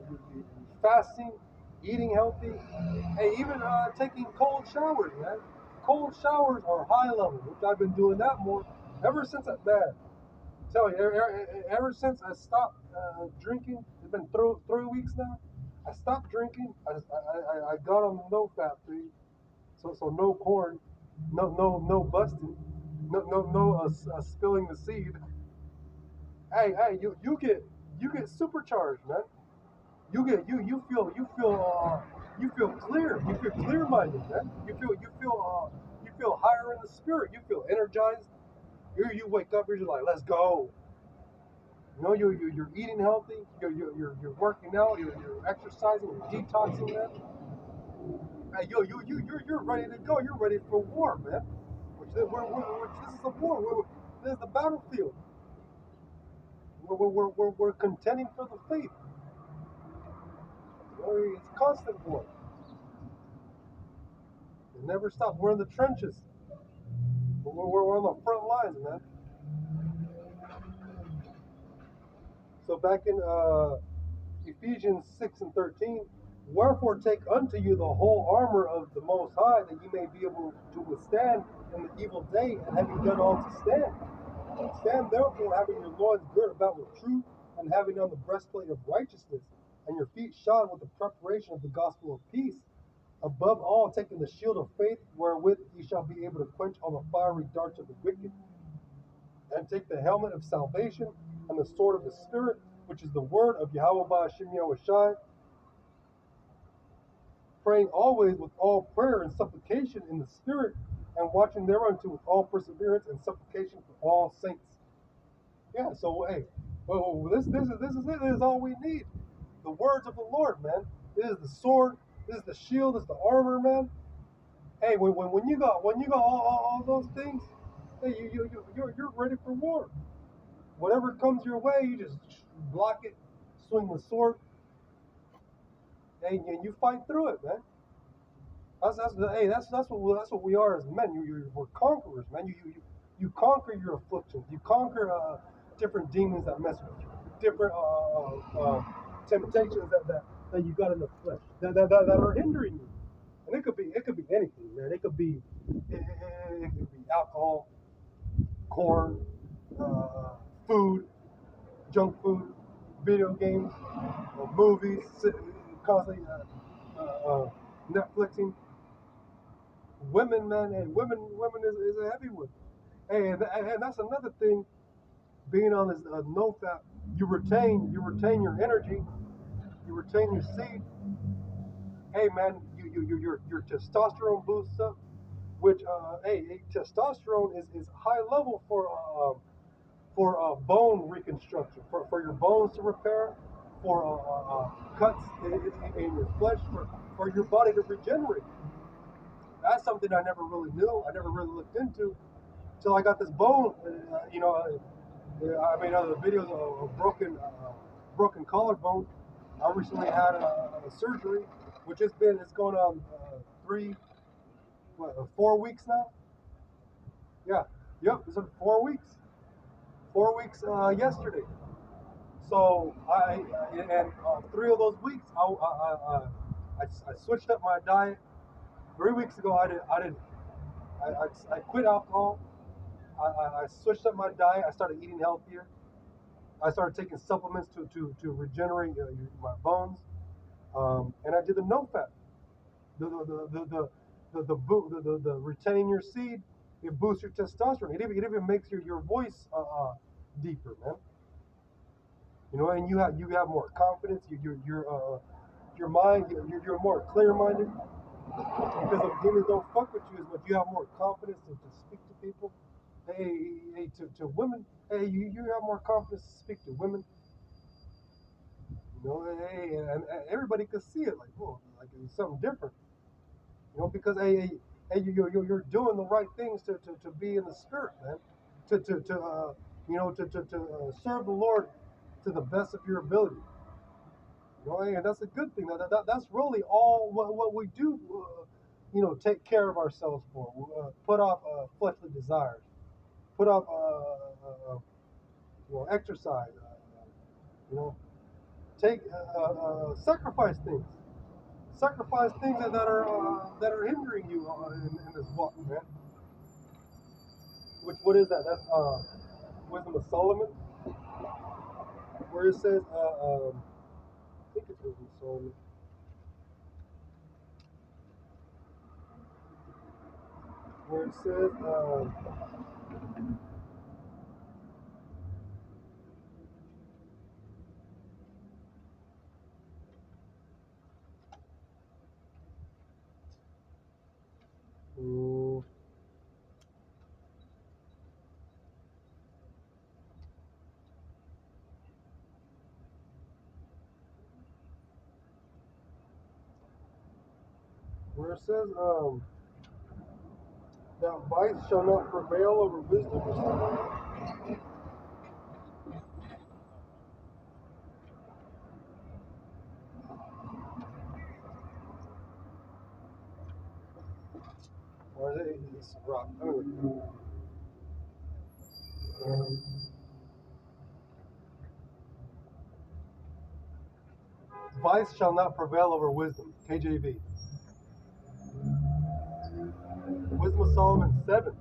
fasting, eating healthy, hey, even taking cold showers, man. Cold showers are high level, which I've been doing that more ever since man. Tell you, ever since I stopped drinking, it's been 3 weeks now. I stopped drinking. I got on the no fat thing, so no porn, no busting, no spilling the seed. Hey, you get supercharged, man. You feel clear. You feel clear minded, man. You feel higher in the spirit. You feel energized. You wake up. You're just like, let's go. You're eating healthy. You're working out. You're exercising. You're detoxing, man. Hey, you're ready to go. You're ready for war, man. This is a war. This is the battlefield. We're contending for the faith. It's constant war. It never stops. We're in the trenches. We're on the front lines, man. So back in Ephesians 6 and 13, wherefore take unto you the whole armor of the Most High, that ye may be able to withstand in the evil day, and having done all to stand. Stand therefore, having your loins girt about with truth, and having on the breastplate of righteousness, and your feet shod with the preparation of the gospel of peace. Above all, taking the shield of faith, wherewith ye shall be able to quench all the fiery darts of the wicked, and take the helmet of salvation and the sword of the Spirit, which is the word of YAHAWAH Bahasham Yahawashi, praying always with all prayer and supplication in the Spirit, and watching thereunto with all perseverance and supplication for all saints. Yeah, so hey, this is it. This is all we need. The words of the Lord, man. This is the sword. This is the shield. This is the armor, man. Hey, when you got all those things, hey, you're ready for war. Whatever comes your way, you just block it, swing the sword, and you fight through it, man. That's what we are as men. We're conquerors, man. You conquer your afflictions. You conquer different demons that mess with you, different temptations that you got in the flesh that are hindering you. And it could be anything, man. It could be alcohol, corn, food, junk food, video games, movies, constantly Netflixing. Women, man, and women is a heavy one. Hey, and that's another thing. Being on this no fat, you retain your energy, you retain your seed, hey man, your testosterone boosts up, which testosterone is high level for bone reconstruction, for your bones to repair, for cuts in your flesh, for your body to regenerate. That's something I never really knew. I never really looked into till I got this bone. I made other videos of broken collarbone. I recently had a surgery, which it's going on 4 weeks now. Yeah, yep, it's been 4 weeks. 4 weeks yesterday. So and 3 of those weeks, I switched up my diet. 3 weeks ago, I quit alcohol. I switched up my diet. I started eating healthier. I started taking supplements to regenerate my bones, and I did the no fat, the retaining your seed. It boosts your testosterone. It even makes your voice deeper, man. And you have more confidence. Your mind, you're more clear minded because of demons don't fuck with you as much. You have more confidence to speak to people. Hey, to women. Hey, you have more confidence to speak to women. Hey, and everybody could see it. Like, whoa, like it's something different. Because you're doing the right things to be in the spirit, man. To serve the Lord to the best of your ability. And that's a good thing. That's really all what we do. Take care of ourselves for. Put off fleshly desires. Put off exercise. Take sacrifice things. Sacrifice things that are hindering you in this walk, man. What is that? That's Wisdom of Solomon, where it says, I think it's Wisdom of Solomon. Where it says, that vice shall not prevail over wisdom or something. Or is it's rock? Vice shall not prevail over wisdom. KJV. Wisdom of Solomon 7.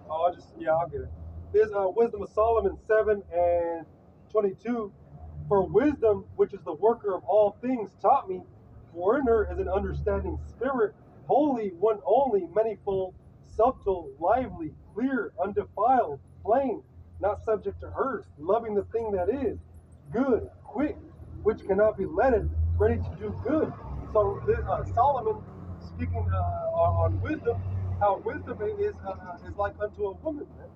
I'll get it. There's Wisdom of Solomon 7 and 22. For wisdom, which is the worker of all things, taught me, for in her is an understanding spirit, holy, one only, manifold, subtle, lively, clear, undefiled, plain, not subject to hers, loving the thing that is, good, quick, which cannot be letted, ready to do good. So this Solomon speaking on wisdom, how wisdom is like unto a woman, man.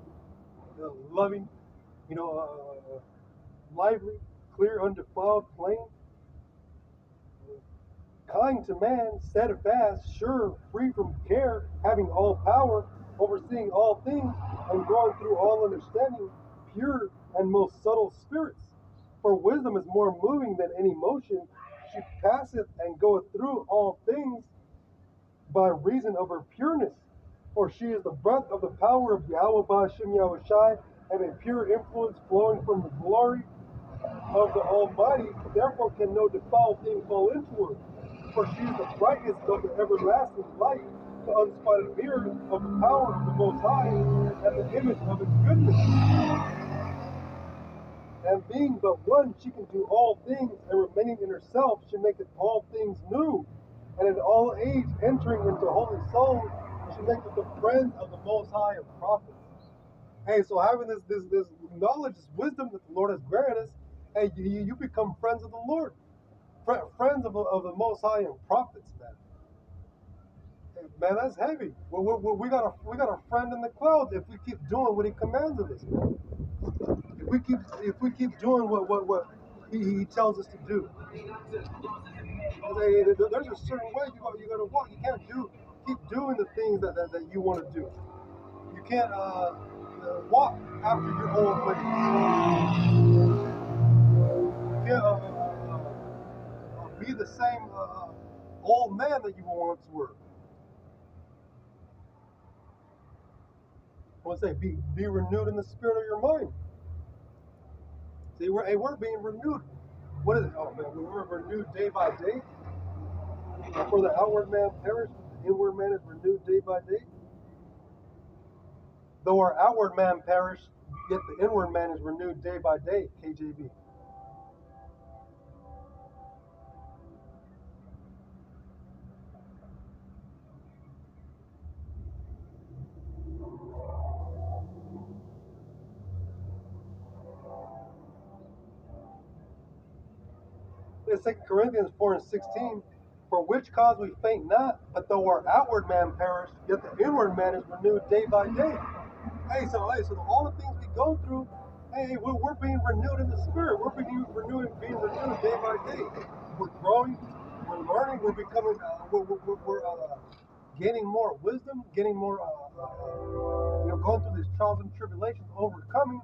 Loving, lively, clear, undefiled, plain, kind to man, steadfast, sure, free from care, having all power, overseeing all things, and going through all understanding, pure and most subtle spirits. For wisdom is more moving than any motion. She passeth and goeth through all things by reason of her pureness. For she is the breath of the power of YAHAWAH Bahasham YAHAWASHI, and a pure influence flowing from the glory of the Almighty. Therefore can no defiled thing fall into her. For she is the brightness of the everlasting light, the unspotted mirror of the power of the Most High, and the image of His goodness. And being but one, she can do all things, and remaining in herself, she maketh all things new. And in all age, entering into holy souls, she to make us the friends of the Most High and prophets. Hey, so having this knowledge, this wisdom that the Lord has granted us, hey, you become friends of the Lord, friends of the Most High and prophets, man. Hey, man, that's heavy. We got a friend in the clouds if we keep doing what He commands of us, man. If we keep doing what he tells us to do. There's a certain way you got to walk. You can't keep doing the things that you want to do. You can't walk after your old ways. You can't be the same old man that you once were. I want to say be renewed in the spirit of your mind. See, we're being renewed. What is it? Oh man, we're renewed day by day. For the outward man perish, the inward man is renewed day by day. Though our outward man perish, yet the inward man is renewed day by day. KJV. In 2 Corinthians 4:16, for which cause we faint not, but though our outward man perish, yet the inward man is renewed day by day. Hey, so all the things we go through, hey, we're being renewed in the spirit. We're being renewed day by day. We're growing, we're learning, we're becoming, we're gaining more wisdom, getting more, going through these trials and tribulations, overcoming.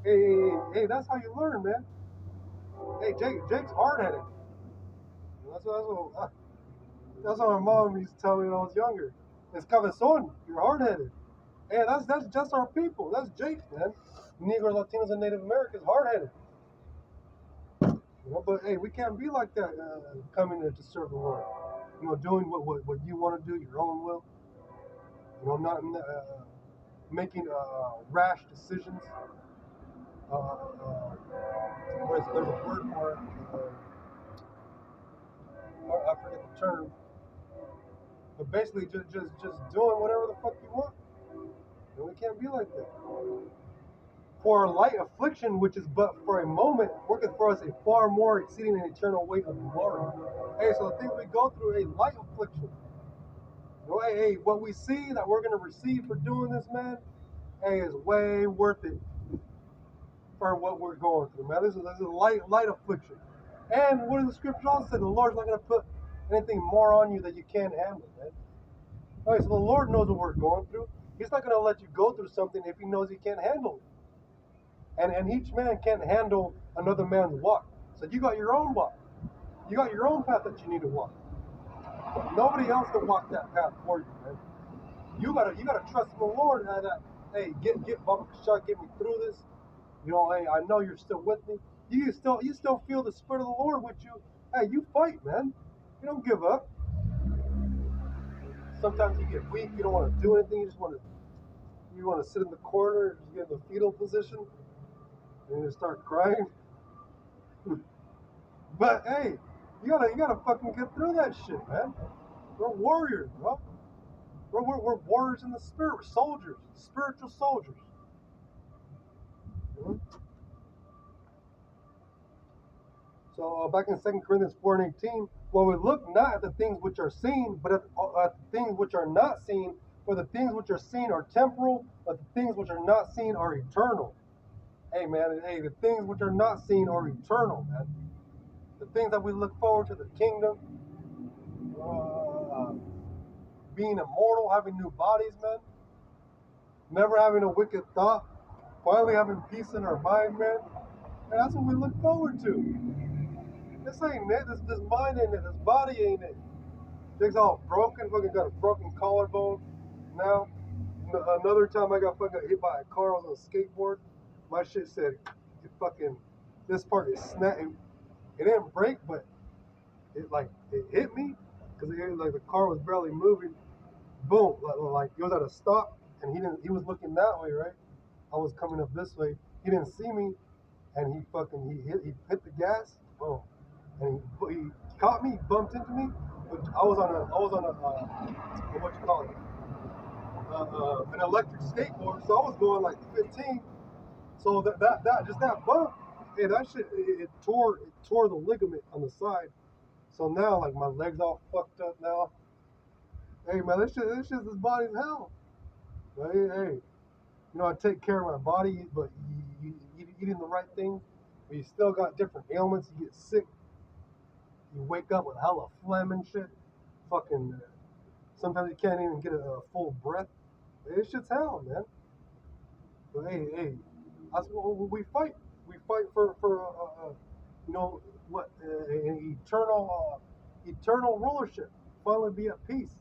Hey, that's how you learn, man. Hey, Jake's hard-headed. That's what my mom used to tell me when I was younger. It's cabezón, you're hard-headed. Hey, that's just our people. That's Jake, man. Negro, Latinos, and Native Americans, hard-headed. But hey, we can't be like that coming to serve the Lord. Doing what you want to do, your own will. Not making rash decisions. There's a word for it. I forget the term. But basically, just doing whatever the fuck you want. And we can't be like that. For our light affliction, which is but for a moment, worketh for us a far more exceeding and eternal weight of glory. Hey, so the things we go through, a light affliction. Hey, what we see that we're going to receive for doing this, man, hey, is way worth it for what we're going through, man. This is a light affliction. And what does the scripture also say? The Lord's not going to put anything more on you that you can't handle, man. All right, so the Lord knows what we're going through. He's not going to let you go through something if He knows He can't handle it. And each man can't handle another man's walk. So you got your own walk. You got your own path that you need to walk. But nobody else can walk that path for you, man. You gotta trust in the Lord that hey, get Barak, get me through this. Hey, I know you're still with me. You still feel the Spirit of the Lord with you. Hey, you fight, man. You don't give up. Sometimes you get weak, you don't want to do anything, you want to sit in the corner, just get in the fetal position. And you start crying. But hey, you gotta fucking get through that shit, man. We're warriors, bro. We're warriors in the spirit. We're soldiers, spiritual soldiers. So back in 2 Corinthians 4:18, well, we look not at the things which are seen, but at the things which are not seen. For the things which are seen are temporal, but the things which are not seen are eternal. Hey, man, the things which are not seen are eternal, man. The things that we look forward to, the kingdom, being immortal, having new bodies, man. Never having a wicked thought. Finally having peace in our mind, man. And that's what we look forward to. This ain't it. This mind ain't it. This body ain't it. Things all broken. Fucking got a broken collarbone now. Another time I got fucking hit by a car. I was on a skateboard. My shit said, this part is snapped. It didn't break, but it hit me because the car was barely moving. Boom, like it was at a stop, and he was looking that way, right? I was coming up this way. He didn't see me, and he hit the gas. Boom, and he caught me, bumped into me. But I was on a what you call it? an electric skateboard, so I was going like 15. So that bump, hey, that shit, it tore the ligament on the side. So now like my legs all fucked up now. Hey man, this body's hell. Hey, I take care of my body, but you eating the right things, but you still got different ailments. You get sick. You wake up with hella phlegm and shit. Fucking, sometimes you can't even get a full breath. This shit's hell, man. But hey, that's what we fight. We fight for what, an eternal rulership. Finally be at peace.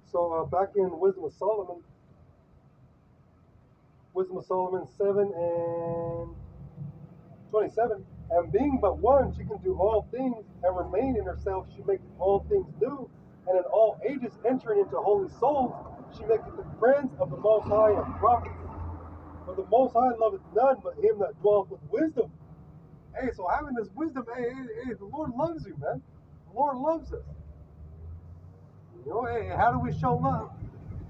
So back in Wisdom of Solomon 7:27, and being but one, she can do all things, and remain in herself, she maketh all things new, and in all ages entering into holy souls, she maketh the friends of the Most High and prophets. For the Most High loveth none but him that dwelleth with wisdom. Hey, so having this wisdom, hey, the Lord loves you, man. The Lord loves us. Hey, how do we show love?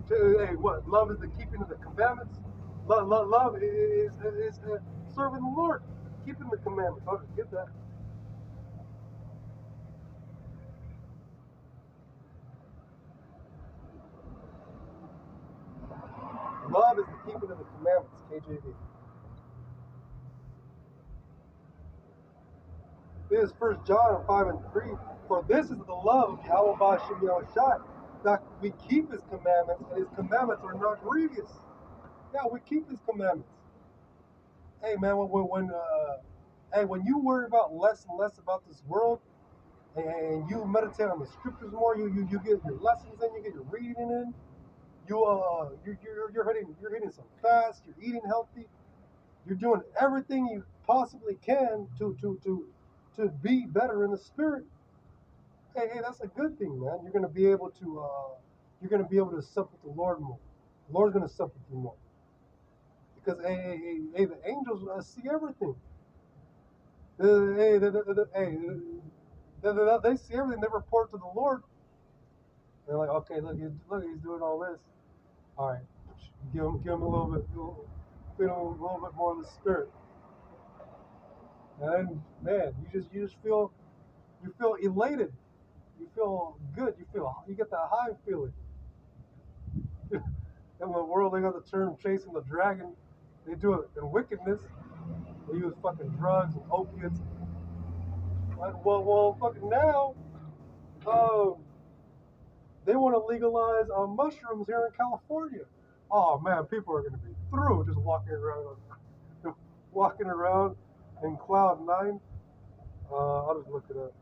Hey, what? Love is the keeping of the commandments. Love is serving the Lord, keeping the commandments. I'll just get that. Love is the keeping of the commandments, KJV. This is 1 John 5:3. For this is the love of YAHAWAH Bahasham, that we keep his commandments, and his commandments are not grievous. Yeah, we keep his commandments. Hey man, when you worry about less and less about this world, and you meditate on the scriptures more, you get your lessons in, you get your reading in, you're hitting some fast, you're eating healthy, you're doing everything you possibly can to be better in the spirit. Hey, that's a good thing, man. You're gonna be able to sup with the Lord more. The Lord's gonna sup with you more. Because hey, the angels see everything. They see everything. They report to the Lord. They're like, okay, look, he's doing all this. All right, give him a little bit more of the spirit. And man, you just feel elated. You feel good. You get that high feeling. In the world, they got the term chasing the dragon. They do it in wickedness. They use fucking drugs and opiates. Like, well, fucking now, they want to legalize mushrooms here in California. Oh man, people are gonna be through just walking around in cloud nine. I'll just look it up.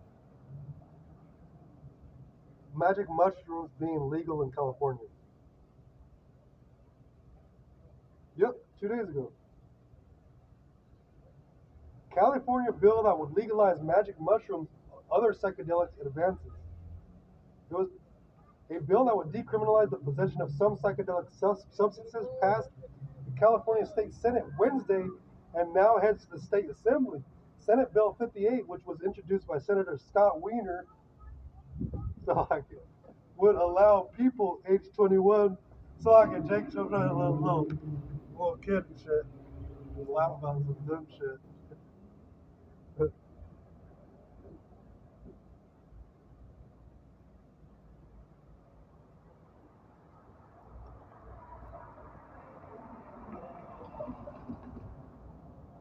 Magic mushrooms being legal in California. Yep, 2 days ago. California bill that would legalize magic mushrooms, other psychedelics advances. It was a bill that would decriminalize the possession of some psychedelic substances passed the California State Senate Wednesday and now heads to the State Assembly. Senate Bill 58, which was introduced by Senator Scott Wiener, would allow people age 21. So I can Jake jumped on a little kid and shit. Laugh about some dumb shit.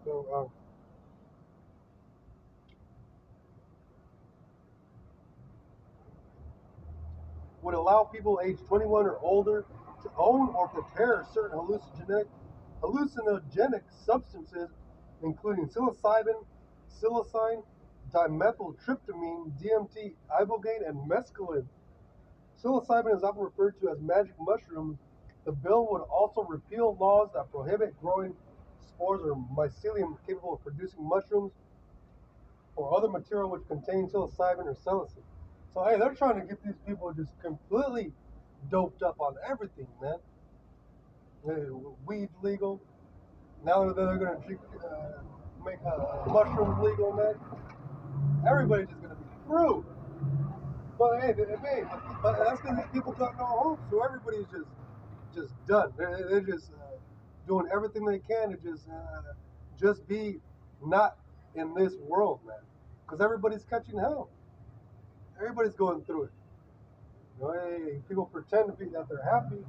So, would allow people age 21 or older to own or prepare certain hallucinogenic substances, including psilocybin, dimethyltryptamine, DMT, ibogaine, and mescaline. Psilocybin is often referred to as magic mushrooms. The bill would also repeal laws that prohibit growing spores or mycelium capable of producing mushrooms or other material which contains psilocybin or psilocin. So hey, they're trying to get these people just completely doped up on everything, man. Weed legal. Now they're gonna make mushrooms legal, man. Everybody's just gonna be through. But hey, but that's because these people got no hope. So everybody's just done. They're just doing everything they can to just be not in this world, man. Because everybody's catching hell. Everybody's going through it. You know, hey, people pretend to be that they're happy,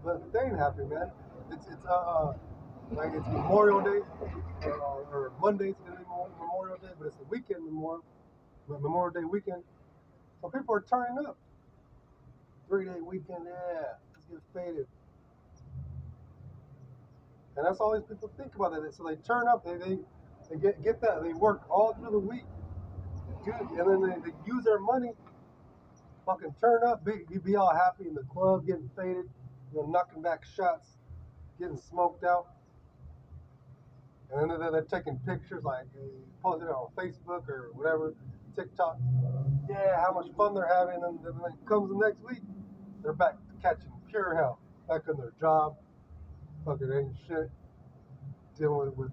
but they ain't happy, man. It's like it's Memorial Day or Monday's gonna be Memorial Day, but it's the weekend Memorial Day weekend. So people are turning up. 3-day weekend, yeah, let's get faded. And that's all these people think about it. So they turn up, they get that, they work all through the week, good, and then they use their money, fucking turn up, be all happy in the club, getting faded, knocking back shots, getting smoked out. And then they're taking pictures, like posting it on Facebook or whatever, TikTok. Yeah, how much fun they're having, and then it comes the next week, they're back catching pure hell, back on their job, fucking ain't shit, dealing with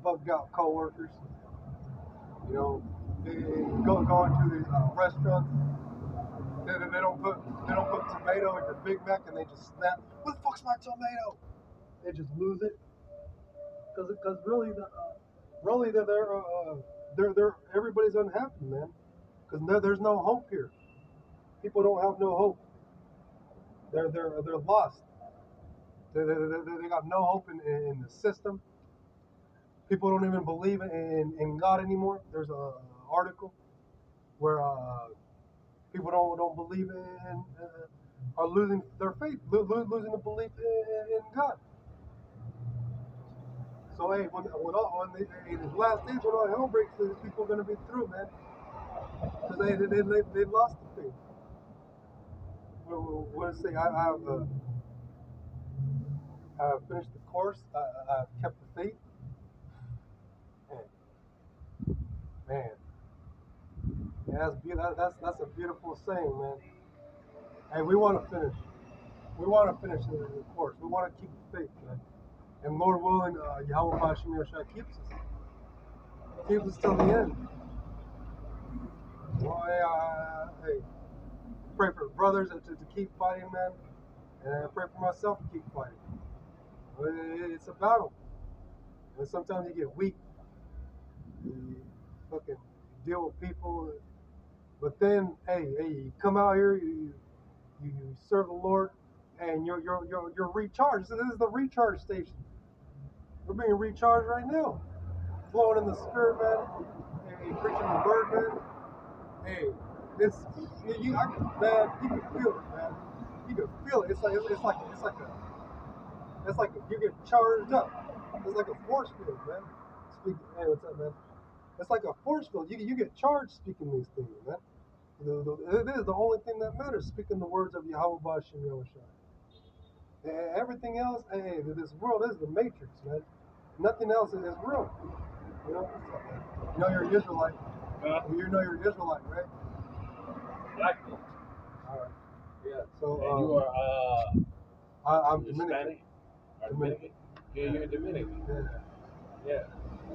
bugged out coworkers. They go into these restaurants. They don't put tomato in your Big Mac, and they just snap. What the fuck's my tomato? They just lose it because really they're everybody's unhappy, man. Because there's no hope here. People don't have no hope. They're lost. They got no hope in the system. People don't even believe in God anymore. There's a article where people don't believe in are losing their faith, losing the belief in God. So hey, when these last days when all hell breaks loose, people are gonna be through, man, because they lost the faith. What to say? I've finished the course. I've kept the faith. Man, yeah, that's a beautiful saying, man. Hey, we want to finish. We want to finish the course. We want to keep the faith, man. And Lord willing, YAHAWASHI keeps us. Keeps us till the end. Well, hey, pray for brothers to keep fighting, man. And I pray for myself to keep fighting. It's a battle. And sometimes you get weak. You fucking deal with people. But then, hey, you come out here, you serve the Lord, and you're recharged. So this is the recharge station. We're being recharged right now. Flowing in the spirit, man. Hey, preaching the word, man. Hey, you can feel it, man. You can feel it. It's like you get charged up. It's like a force field, man. Hey, what's up, man? It's like a force field. You get charged speaking these things, man. It is the only thing that matters. Speaking the words of Yahweh Bahasham Yahushua. Everything else, hey, this world is the matrix, man. Nothing else is real. You know you're an Israelite. You know you're an Israelite, right? Exactly. All right. Yeah. So and you are I'm Dominican. Dominican. Yeah, you're Dominican. Yeah.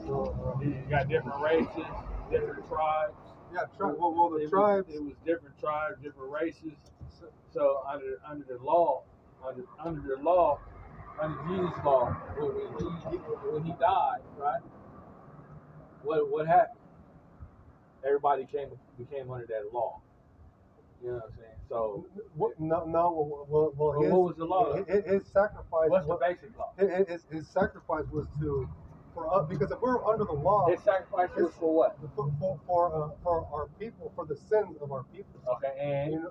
So you got different races, different tribes. Yeah, well, the tribes. It was different tribes, different races. So under the law, under Jesus' law, when he died, right? What happened? Everybody became under that law. You know what I'm saying? So Well, what was the law? His sacrifice. What's the basic law? His sacrifice was for us, because if we're under the law, his sacrifice was for what? For our people, for the sins of our people. Okay, and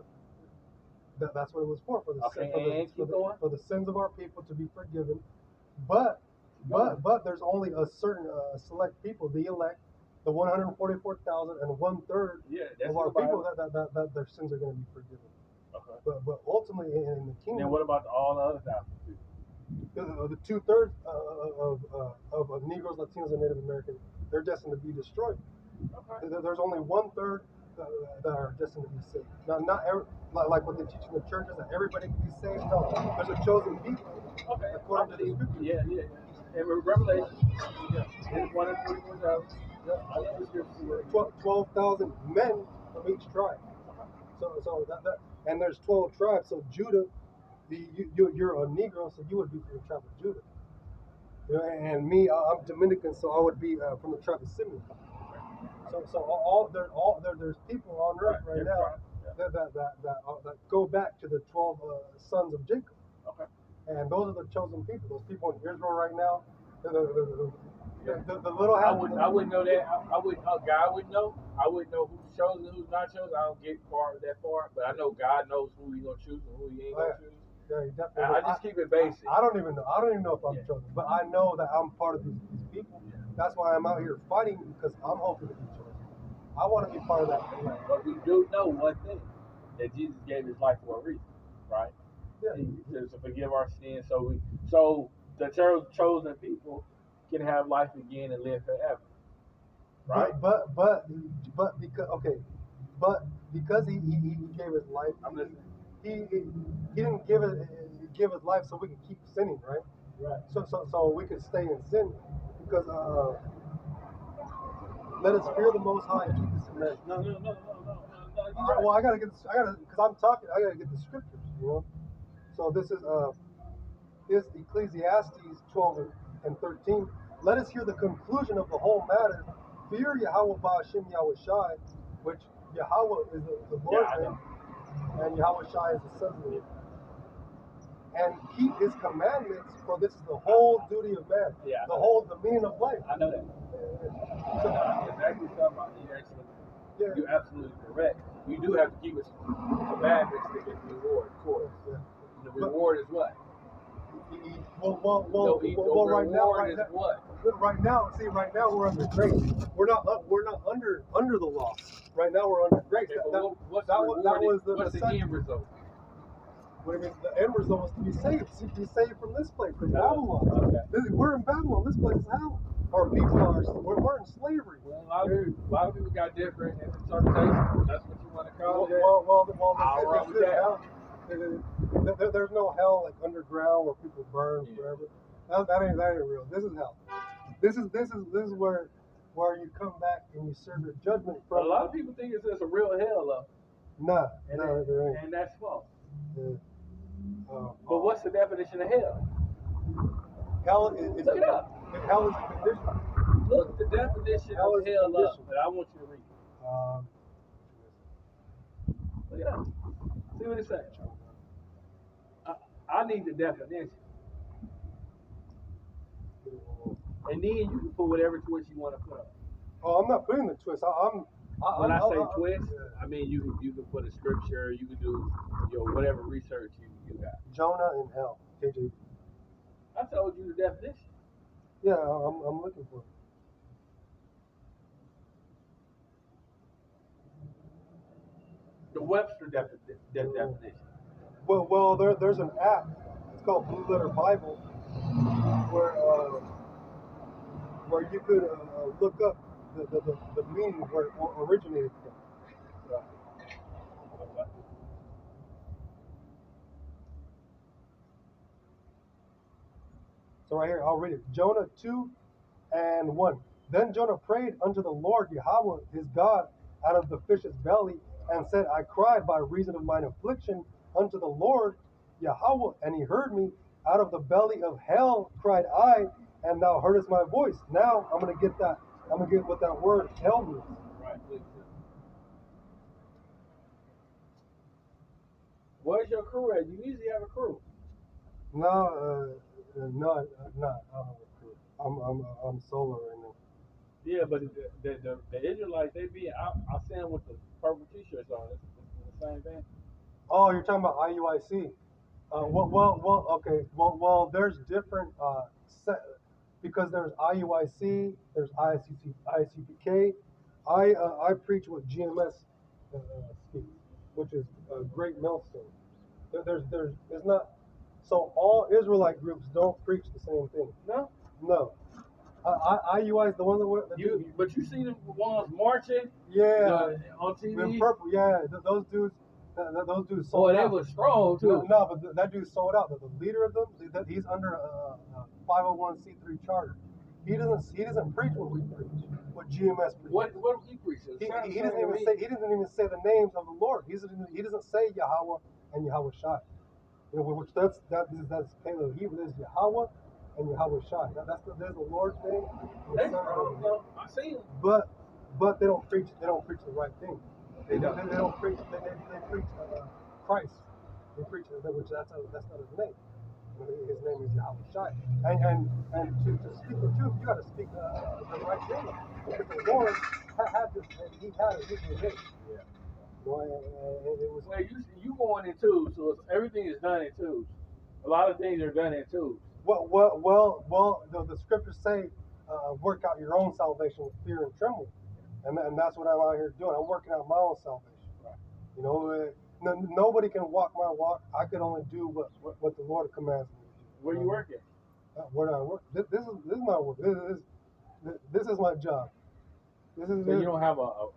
that's what it was for the sins of our people to be forgiven. But there's only a certain select people, the elect, the 144,000 and 1/3 of our people that their sins are going to be forgiven. Okay. But ultimately in the kingdom. And what about all the other 1,000 people? The 2/3 of Negroes, Latinos, and Native Americans, they're destined to be destroyed. Okay. There's only 1/3 that are destined to be saved. Now, not like what they teach in the churches, that everybody can be saved. No, there's a chosen people. Okay. According to the scripture. Yeah. And Revelation. Yeah. 141,000. Yeah. 12,000 men from each tribe. So that and there's 12 tribes. So Judah, you're a Negro, so you would be from the tribe of Judah. You know, and me, I'm Dominican, so I would be from the tribe of Simeon. So there's people on earth right now that go back to the 12 sons of Jacob. Okay. And those are the chosen people. Those people in Israel right now, the little I wouldn't know that. God would know. I wouldn't know who's chosen, who's not chosen. I don't get that far, but I know God knows who He's gonna choose and who He ain't gonna choose. Yeah, definitely. I just keep it basic. I don't even know if I'm chosen, but I know that I'm part of these people. That's why I'm out here fighting, because I'm hoping to be chosen. I want to be part of that. But we do know one thing, that Jesus gave His life for a reason, right? Yeah. He says to forgive our sins, so the chosen people can have life again and live forever, right? But because he gave his life, I'm listening. He didn't give his life so we can keep sinning, right? Right. So we can stay in sin, because let us fear the Most High and keep His commandments. No. Well, I gotta because I'm talking. I gotta get the scriptures, you know. So this is Ecclesiastes 12 and 13. Let us hear the conclusion of the whole matter. Fear Yahawah Bahasham YAHAWASHI, which Yahawah is the Lord's name, and YAHAWASHI is the Son's name. And keep His commandments, for this is the whole duty of man. Yeah. The meaning of life. I know that. Exactly talking about you're absolutely correct. You do have to keep His commandments to get the reward, of course. Yeah. The reward is what? Well, right now we're under grace. We're not under the law. Right now we're under grace. Okay, what's the end result? What I mean, the end result was to be saved from this place, from Babylon. Okay. We're in Babylon. This place is hell. Our people we're in slavery. Well, a lot of people got different interpretations. That's what you want to call it. Well, there's no hell like underground where people burn forever. That ain't real. This is hell. This is where you come back and you serve your judgment from. But a lot of people think it's a real hell, though. Nah, there ain't. And that's false. Yeah. But what's the definition of hell? Hell is Look it up. Hell is a condition. Look the definition Hell of hell up, but I want you to read it. Look it up. See what it says. I need the definition. And then you can put whatever twist you want to put on. Oh, I'm not putting the twist. When I say twist, I mean you can put a scripture, you can do whatever research you got. Jonah in hell, KJV. I told you the definition. Yeah, I'm looking for it. The Webster definition. Well, there's an app. It's called Blue Letter Bible, where you could look up the meaning where it originated from. So right here, I'll read it. Jonah 2:1. Then Jonah prayed unto the Lord Yahawah his God out of the fish's belly, and said, I cried by reason of mine affliction unto the Lord Yahawah, and He heard me. Out of the belly of hell cried I, and thou heardest my voice. Now I'm gonna get what that word hell means. Right. Where's your crew at? You usually have a crew. No, I don't have a crew. I'm solo right now. Yeah, but the Israelites, I see them with the purple t-shirts on. It's the same thing. Oh, you're talking about IUIC. Okay. Well, there's different because there's IUIC, there's ICPK. I preach what GMS speaks, which is a great millstone. There's not. So all Israelite groups don't preach the same thing. No. IUI is the one that but you see the ones marching. Yeah. On TV. In purple. Yeah. Those dudes sold out. They were strong too. No, but that dude sold out. The leader of them, he's under a 501c3 charter. He doesn't preach what we preach, what GMS preaches. What do he preach? He doesn't even say the names of the Lord. He doesn't say Yahawah and YAHAWASHI. You know, which that's Caleb Hebrew. There's Yahawah and YAHAWASHI. There's the Lord's name. I see him. But they don't preach the right thing. They don't preach. They preach Christ. They preach which that's not his name. His name is YAHAWASHI. And to speak the truth, you got to speak the right thing. Because the Lord had this, he had a Hebrew name. Yeah. Well, it was. Well, you going in twos, so everything is done in twos. A lot of things are done in twos. Well. The scriptures say, work out your own salvation with fear and trembling, and that's what I'm out here doing. I'm working out my own salvation. Right. You know, nobody can walk my walk. I can only do what the Lord commands me to do. Where you working? Where do I work? This is my work. This is my job. So you don't have a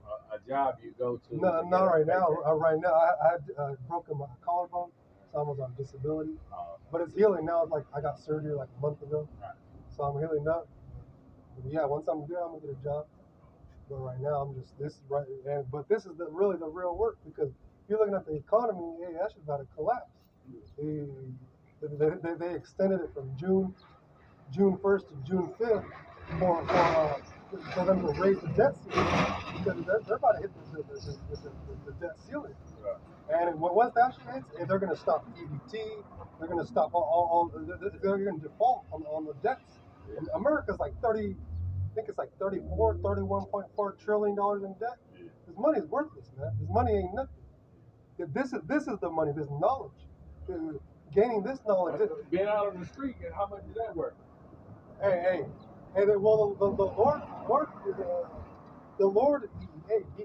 job you go to? No, not right now. Right now, I had broken my collarbone, so I was on disability. But it's healing now. Like I got surgery like a month ago, Right. so I'm healing up. But yeah, once I'm good, I'm gonna get a job. But right now, I'm just but this is really the real work, because if you're looking at the economy, hey, that's about to collapse. They extended it from June 1st to June 5th for them to raise the debt ceiling, because they're about to hit the debt ceiling. Right. And once that shit hits, they're going to stop EBT. They're going to stop they're going to default on the debts. Yeah. America's like 31.4 trillion dollars in debt. Yeah. This money is worthless, man. This money ain't nothing. This is the money. This knowledge, gaining this knowledge. Being out on the street, and how much is that worth? Hey. Well, the Lord,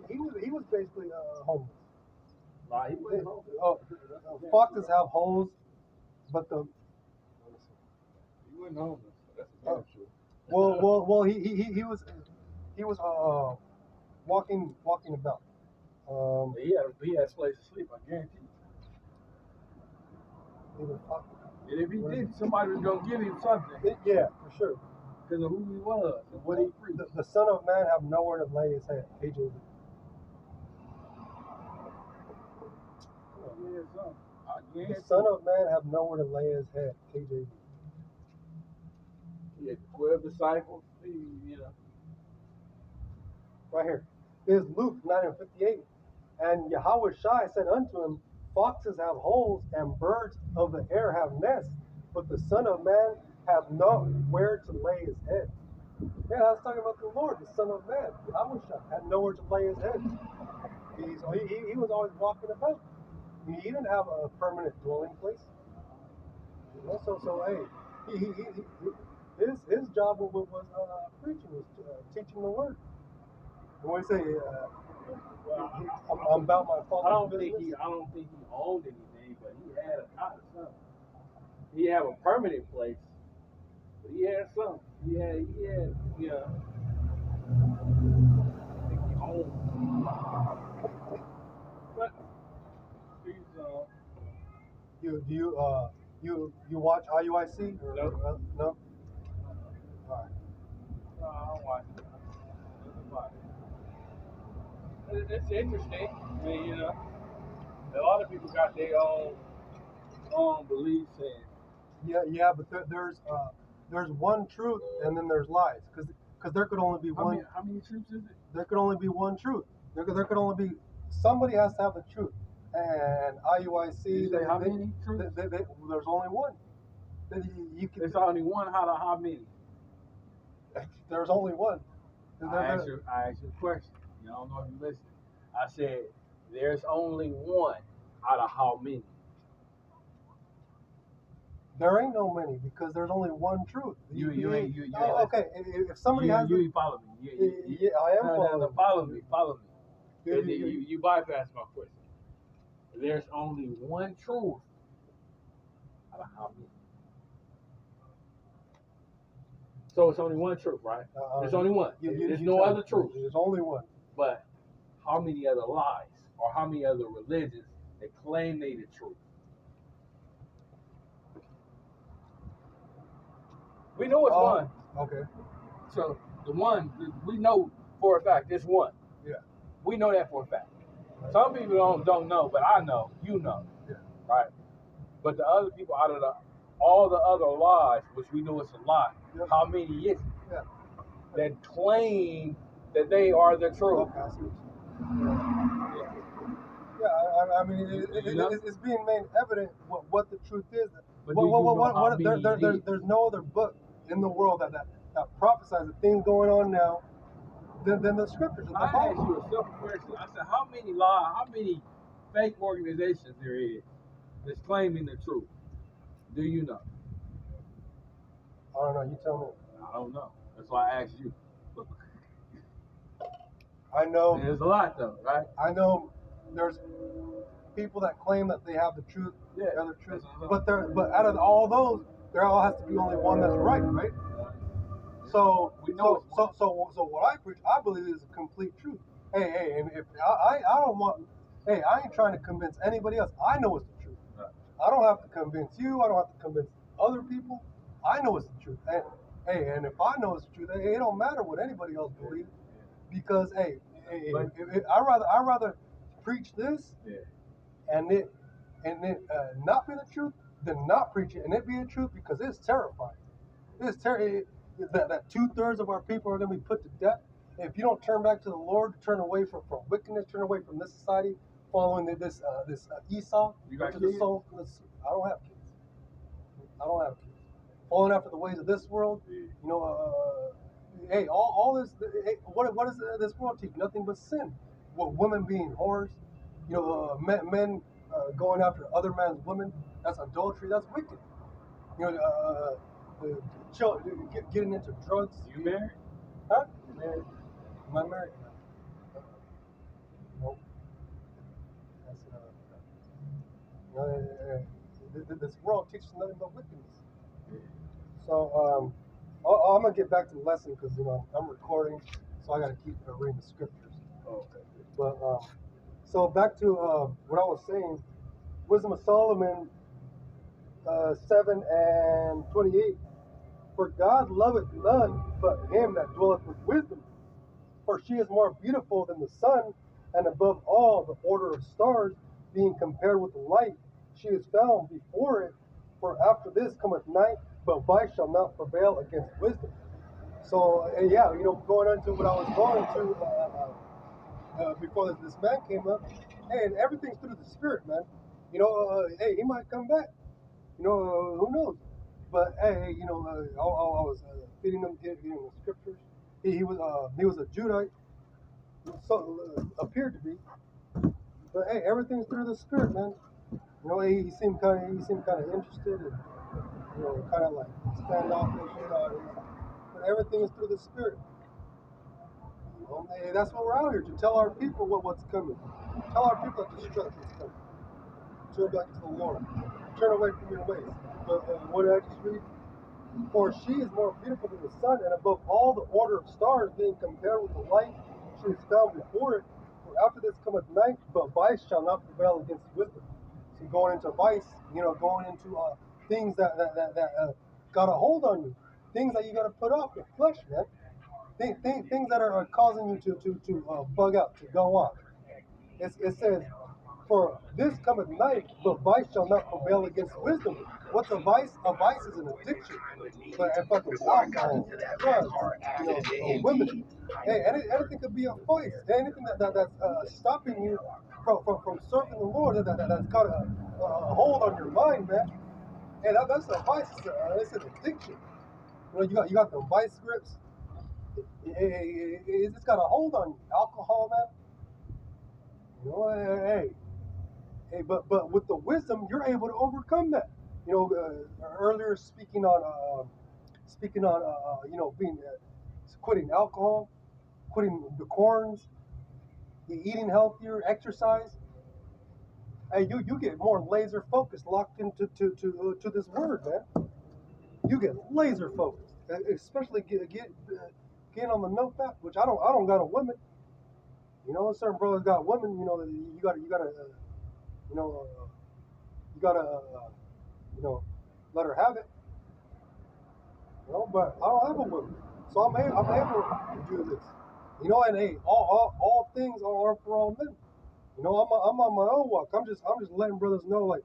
he was basically homeless. Nah, he wasn't homeless. Foxes have holes, but he wasn't homeless. That's true. Well, he was walking about. He had a place to sleep, I guarantee you. And if he did, somebody was gonna give him something. Yeah, for sure. Because of who he was and what he preached. The Son of Man have nowhere to lay his head. KJV. The Son of Man have nowhere to lay his head. KJV. He had 12 disciples. You know. Right here. Is Luke 9:58. And YAHAWASHI said unto him, foxes have holes and birds of the air have nests, but the Son of Man have nowhere to lay his head. Yeah, I was talking about the Lord, the Son of Man. YAHAWASHI had nowhere to lay his head. He was always walking about. He didn't have a permanent dwelling place. You know, so hey, his job was preaching, was teaching the word. And when we say I'm about my father's I don't business. think he owned anything, but he had a kind of something. He had a permanent place, but he had something. He had, you know. I think he owned. But he's you watch IUIC? Or, no. No. All right. No, I don't watch it. It's interesting. I mean, you know, a lot of people got their own beliefs and yeah, but there's one truth and then there's lies, because there could only be one. How many truths is it? There could only be one truth. There could only be somebody has to have the truth. And IUIC, how many truths? There's only one. There's only one out of how many? There's only one. I asked you a question. You don't know if you listened. I said, there's only one out of how many? There ain't no many, because there's only one truth. Okay, if somebody has... You ain't follow me. Yeah, I am following. No, follow me. You bypassed my question. There's only one truth out of how many? So it's only one truth, right? There's only one. There's no other truth. There's only one. But how many other lies or how many other religions that claim they the truth? We know it's one. Okay. So the one we know for a fact, it's one. Yeah. We know that for a fact. Some people don't know, but I know, you know, Yeah. right? But the other people out of all the other lies, which we know it's a lie, Yep. how many is it Yeah. that claim that they are the truth? Okay, I see what you- Yeah, I mean, it's being made evident what the truth is. But do you know how many it is? There's no other book in the world that prophesies the things going on now than the scriptures. The I asked Bible. you a simple question. I said, how many fake organizations there is that's claiming the truth? Do you know? I don't know. You tell me. I don't know. That's why I asked you. I know. There's a lot though, right? I know. There's people that claim that they have the truth. Yeah, they're the truth. that's what I'm But out of all those, there all has to be only one that's right, right? So We know so what I preach, I believe is a complete truth. Hey, and if I don't want, hey, I ain't trying to convince anybody else. I know it's the truth. Right. I don't have to convince you. I don't have to convince other people. I know it's the truth. And if I know it's the truth, it don't matter what anybody else believes, because I rather preach this and it not be the truth than not preach it and it be the truth, because it's terrifying. It's that 2/3 of our people are going to be put to death. If you don't turn back to the Lord, turn away from wickedness, turn away from this society, following this Esau, You got which is the kids? soul. I don't have kids. I don't have kids. Following after the ways of this world, you know. Hey, all this. Hey, what does this world teach? Nothing but sin. What, women being whores, you know, men going after other man's women. That's adultery. That's wicked. You know, getting into drugs. You married? Huh? You married? Am I married? Nope. That's this world teaches nothing but wickedness. So I'm gonna get back to the lesson, because you know I'm recording, so I gotta keep reading the scriptures. Oh, okay. But so back to what I was saying, Wisdom of Solomon 7:28. For God loveth none but him that dwelleth with wisdom. For she is more beautiful than the sun, and above all the order of stars, being compared with the light. She is found before it. For after this cometh night, but vice shall not prevail against wisdom. So yeah, you know, going into what I was going to before this man came up, hey, and everything's through the spirit, man. You know, hey, he might come back. You know, who knows? But hey, you know, I was feeding him the scriptures. He was a Judite, so appeared to be. But hey, everything's through the spirit, man. You know, he seemed kind of interested, and you know, kind of like standoffish. But everything is through the spirit. You know, and that's what we're out here to tell our people what's coming. Tell our people that destruction is coming. Turn back to the Lord. Turn away from your ways. But what did I just read? For she is more beautiful than the sun, and above all the order of stars, being compared with the light, she is found before it. For after this cometh night, but vice shall not prevail against wisdom. So going into vice, you know, going into things that got a hold on you, things that you got to put off your flesh, man. Things that are causing you to bug out, to go off. It says, for this cometh night, but vice shall not prevail against wisdom. What's a vice? A vice is an addiction. But if fucking alcohol, drugs, you know, women. Hey, anything could be a vice. Anything that's stopping you from serving the Lord, that's got a hold on your mind, man. Hey, that's a vice. It's an addiction. You know, you got the vice grips. It's got a hold on you. Alcohol, man. You know, hey, but with the wisdom, you're able to overcome that. You know, earlier speaking on you know, being quitting alcohol, quitting the corns, eating healthier, exercise. Hey, you get more laser focused, locked into to this word, man. You get laser focused, especially getting on the no fap, which I don't got a woman. You know, certain brothers got women. You know, you gotta you know, you gotta, you know, let her have it. You know, but I don't have a woman. So I'm able to do this. You know, and hey, all things are for all men. You know, I'm on my own walk. I'm just letting brothers know like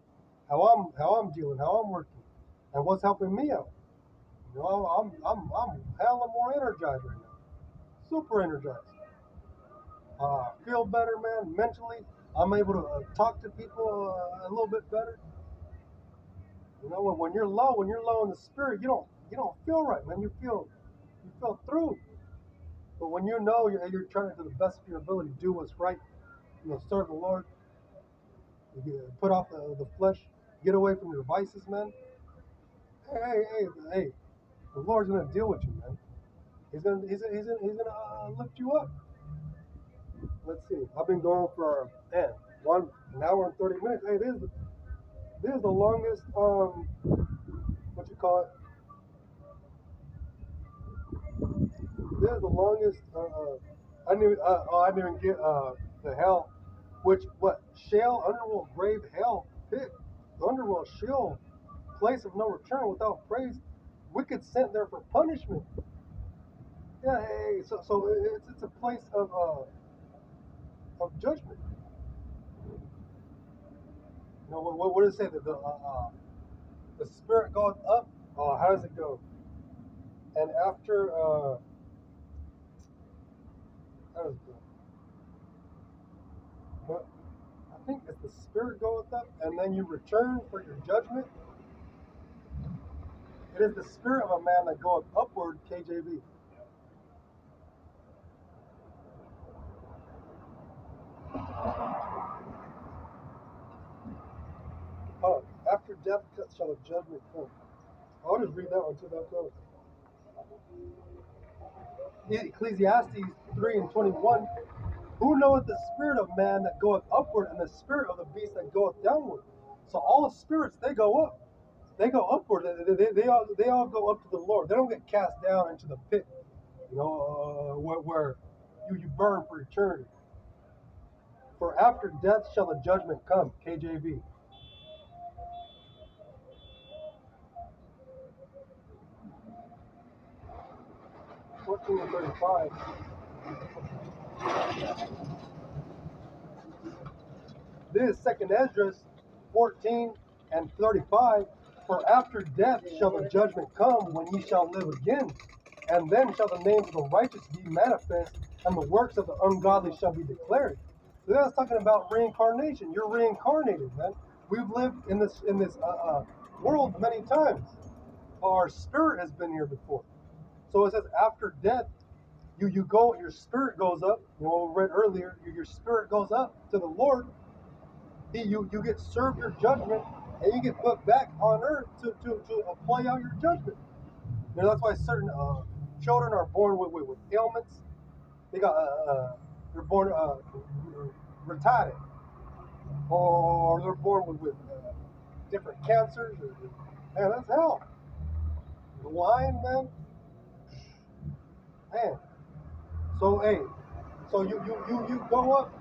how I'm dealing, how I'm working, and what's helping me out. You know, I'm hella more energized right now. Super energized. Feel better, man. Mentally, I'm able to talk to people a little bit better. You know, when you're low in the spirit, you don't feel right, man. You feel through. But when you know you're trying to do the best of your ability, do what's right, you know, serve the Lord, put off the flesh, get away from your vices, man. Hey, the Lord's gonna deal with you, man. He's gonna lift you up. Let's see. I've been going for an hour and 30 minutes. Hey, this is the longest what you call it? This is the longest. I didn't even get the hell, which what shale underworld grave hell pit, underworld shale place of no return without praise, wicked sent there for punishment. Yeah, hey, so it's a place of judgment. You know what does it say that the spirit goes up? Oh, how does it go? And after how does it go? But I think it's the spirit goeth up, and then you return for your judgment. It is the spirit of a man that goeth upward, KJV. Hold on. After death shall the judgment come. I'll just read that one too. That goes. Ecclesiastes 3 and 21. Who knoweth the spirit of man that goeth upward, and the spirit of the beast that goeth downward? So all the spirits, they go up. They go upward. They all go up to the Lord. They don't get cast down into the pit, you know, where you burn for eternity. For after death shall the judgment come. KJV. 14 and 35. This is second Esdras 14 and 35. For after death shall the judgment come, when ye shall live again. And then shall the names of the righteous be manifest, and the works of the ungodly shall be declared. So that's talking about reincarnation. You're reincarnated, man. We've lived in this world many times. Our spirit has been here before. So it says after death, you go, your spirit goes up. You know, we read earlier, your spirit goes up to the Lord. You get served your judgment, and you get put back on earth to play out your judgment. You know, that's why certain children are born with ailments. They're born retarded, or they're born with different cancers. Man, that's hell. Blind, man. So hey, so you go up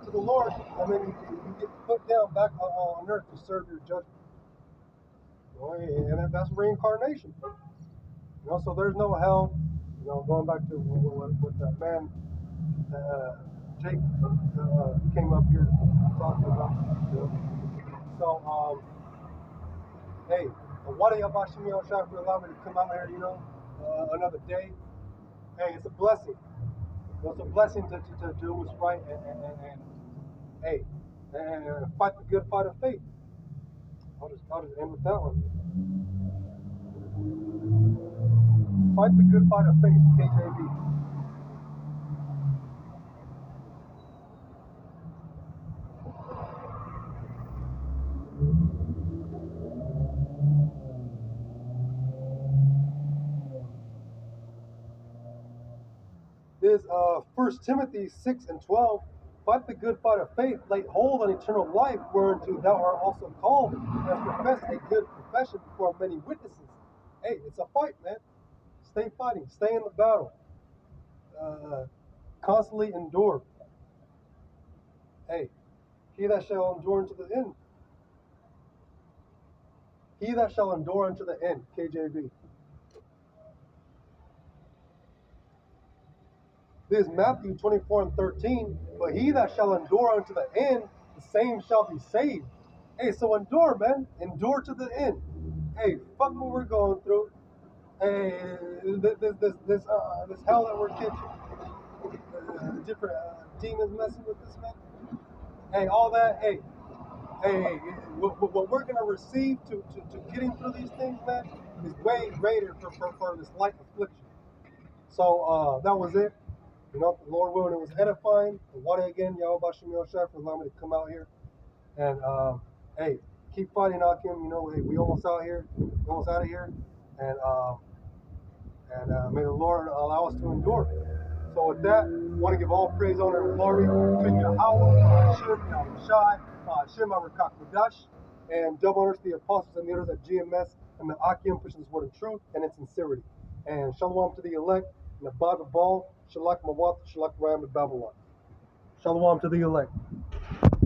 to the Lord, and then you get put down back on earth to serve your judgment. And that's reincarnation. You know, so there's no hell. You know, going back to what that man, Jake, came up here talking about. You know? So, hey, YAHAWASHI for allowing me to come out here. You know, another day. Hey, it's a blessing. You know, it's a blessing to do what's right and hey, and fight the good fight of faith. I'll just end with that one. Fight the good fight of faith, KJV. This is 1 Timothy 6 and 12. Fight the good fight of faith, lay hold on eternal life, whereunto thou art also called, and hast professed a good profession before many witnesses. Hey, it's a fight, man. Stay fighting, stay in the battle. Constantly endure. Hey, he that shall endure unto the end. He that shall endure unto the end, KJV. This is Matthew 24:13. But he that shall endure unto the end, the same shall be saved. Hey, so endure, man. Endure to the end. Hey, fuck what we're going through. Hey, this hell that we're catching. Different demons messing with this, man. Hey, all that. Hey, what we're gonna receive to getting through these things, man, is way greater for this light affliction. So that was it. You know, the Lord willing, it was edifying. And what again, Bahasham for allowing me to come out here. And hey, keep fighting, Ahtham. You know, hey, we almost out here, almost out of here, and may the Lord allow us to endure. So with that, I want to give all praise, honor, and glory to YAHAWAH, Bahasham, Rawchaa, Bahasham, Qadash, and double honors to the apostles and the others at GMS and the Ahtham pushing this word of truth and in sincerity. And shalom to the elect, and the Bible ball, shalak mawat, shalak ram to Babylon. Shalom to the elect.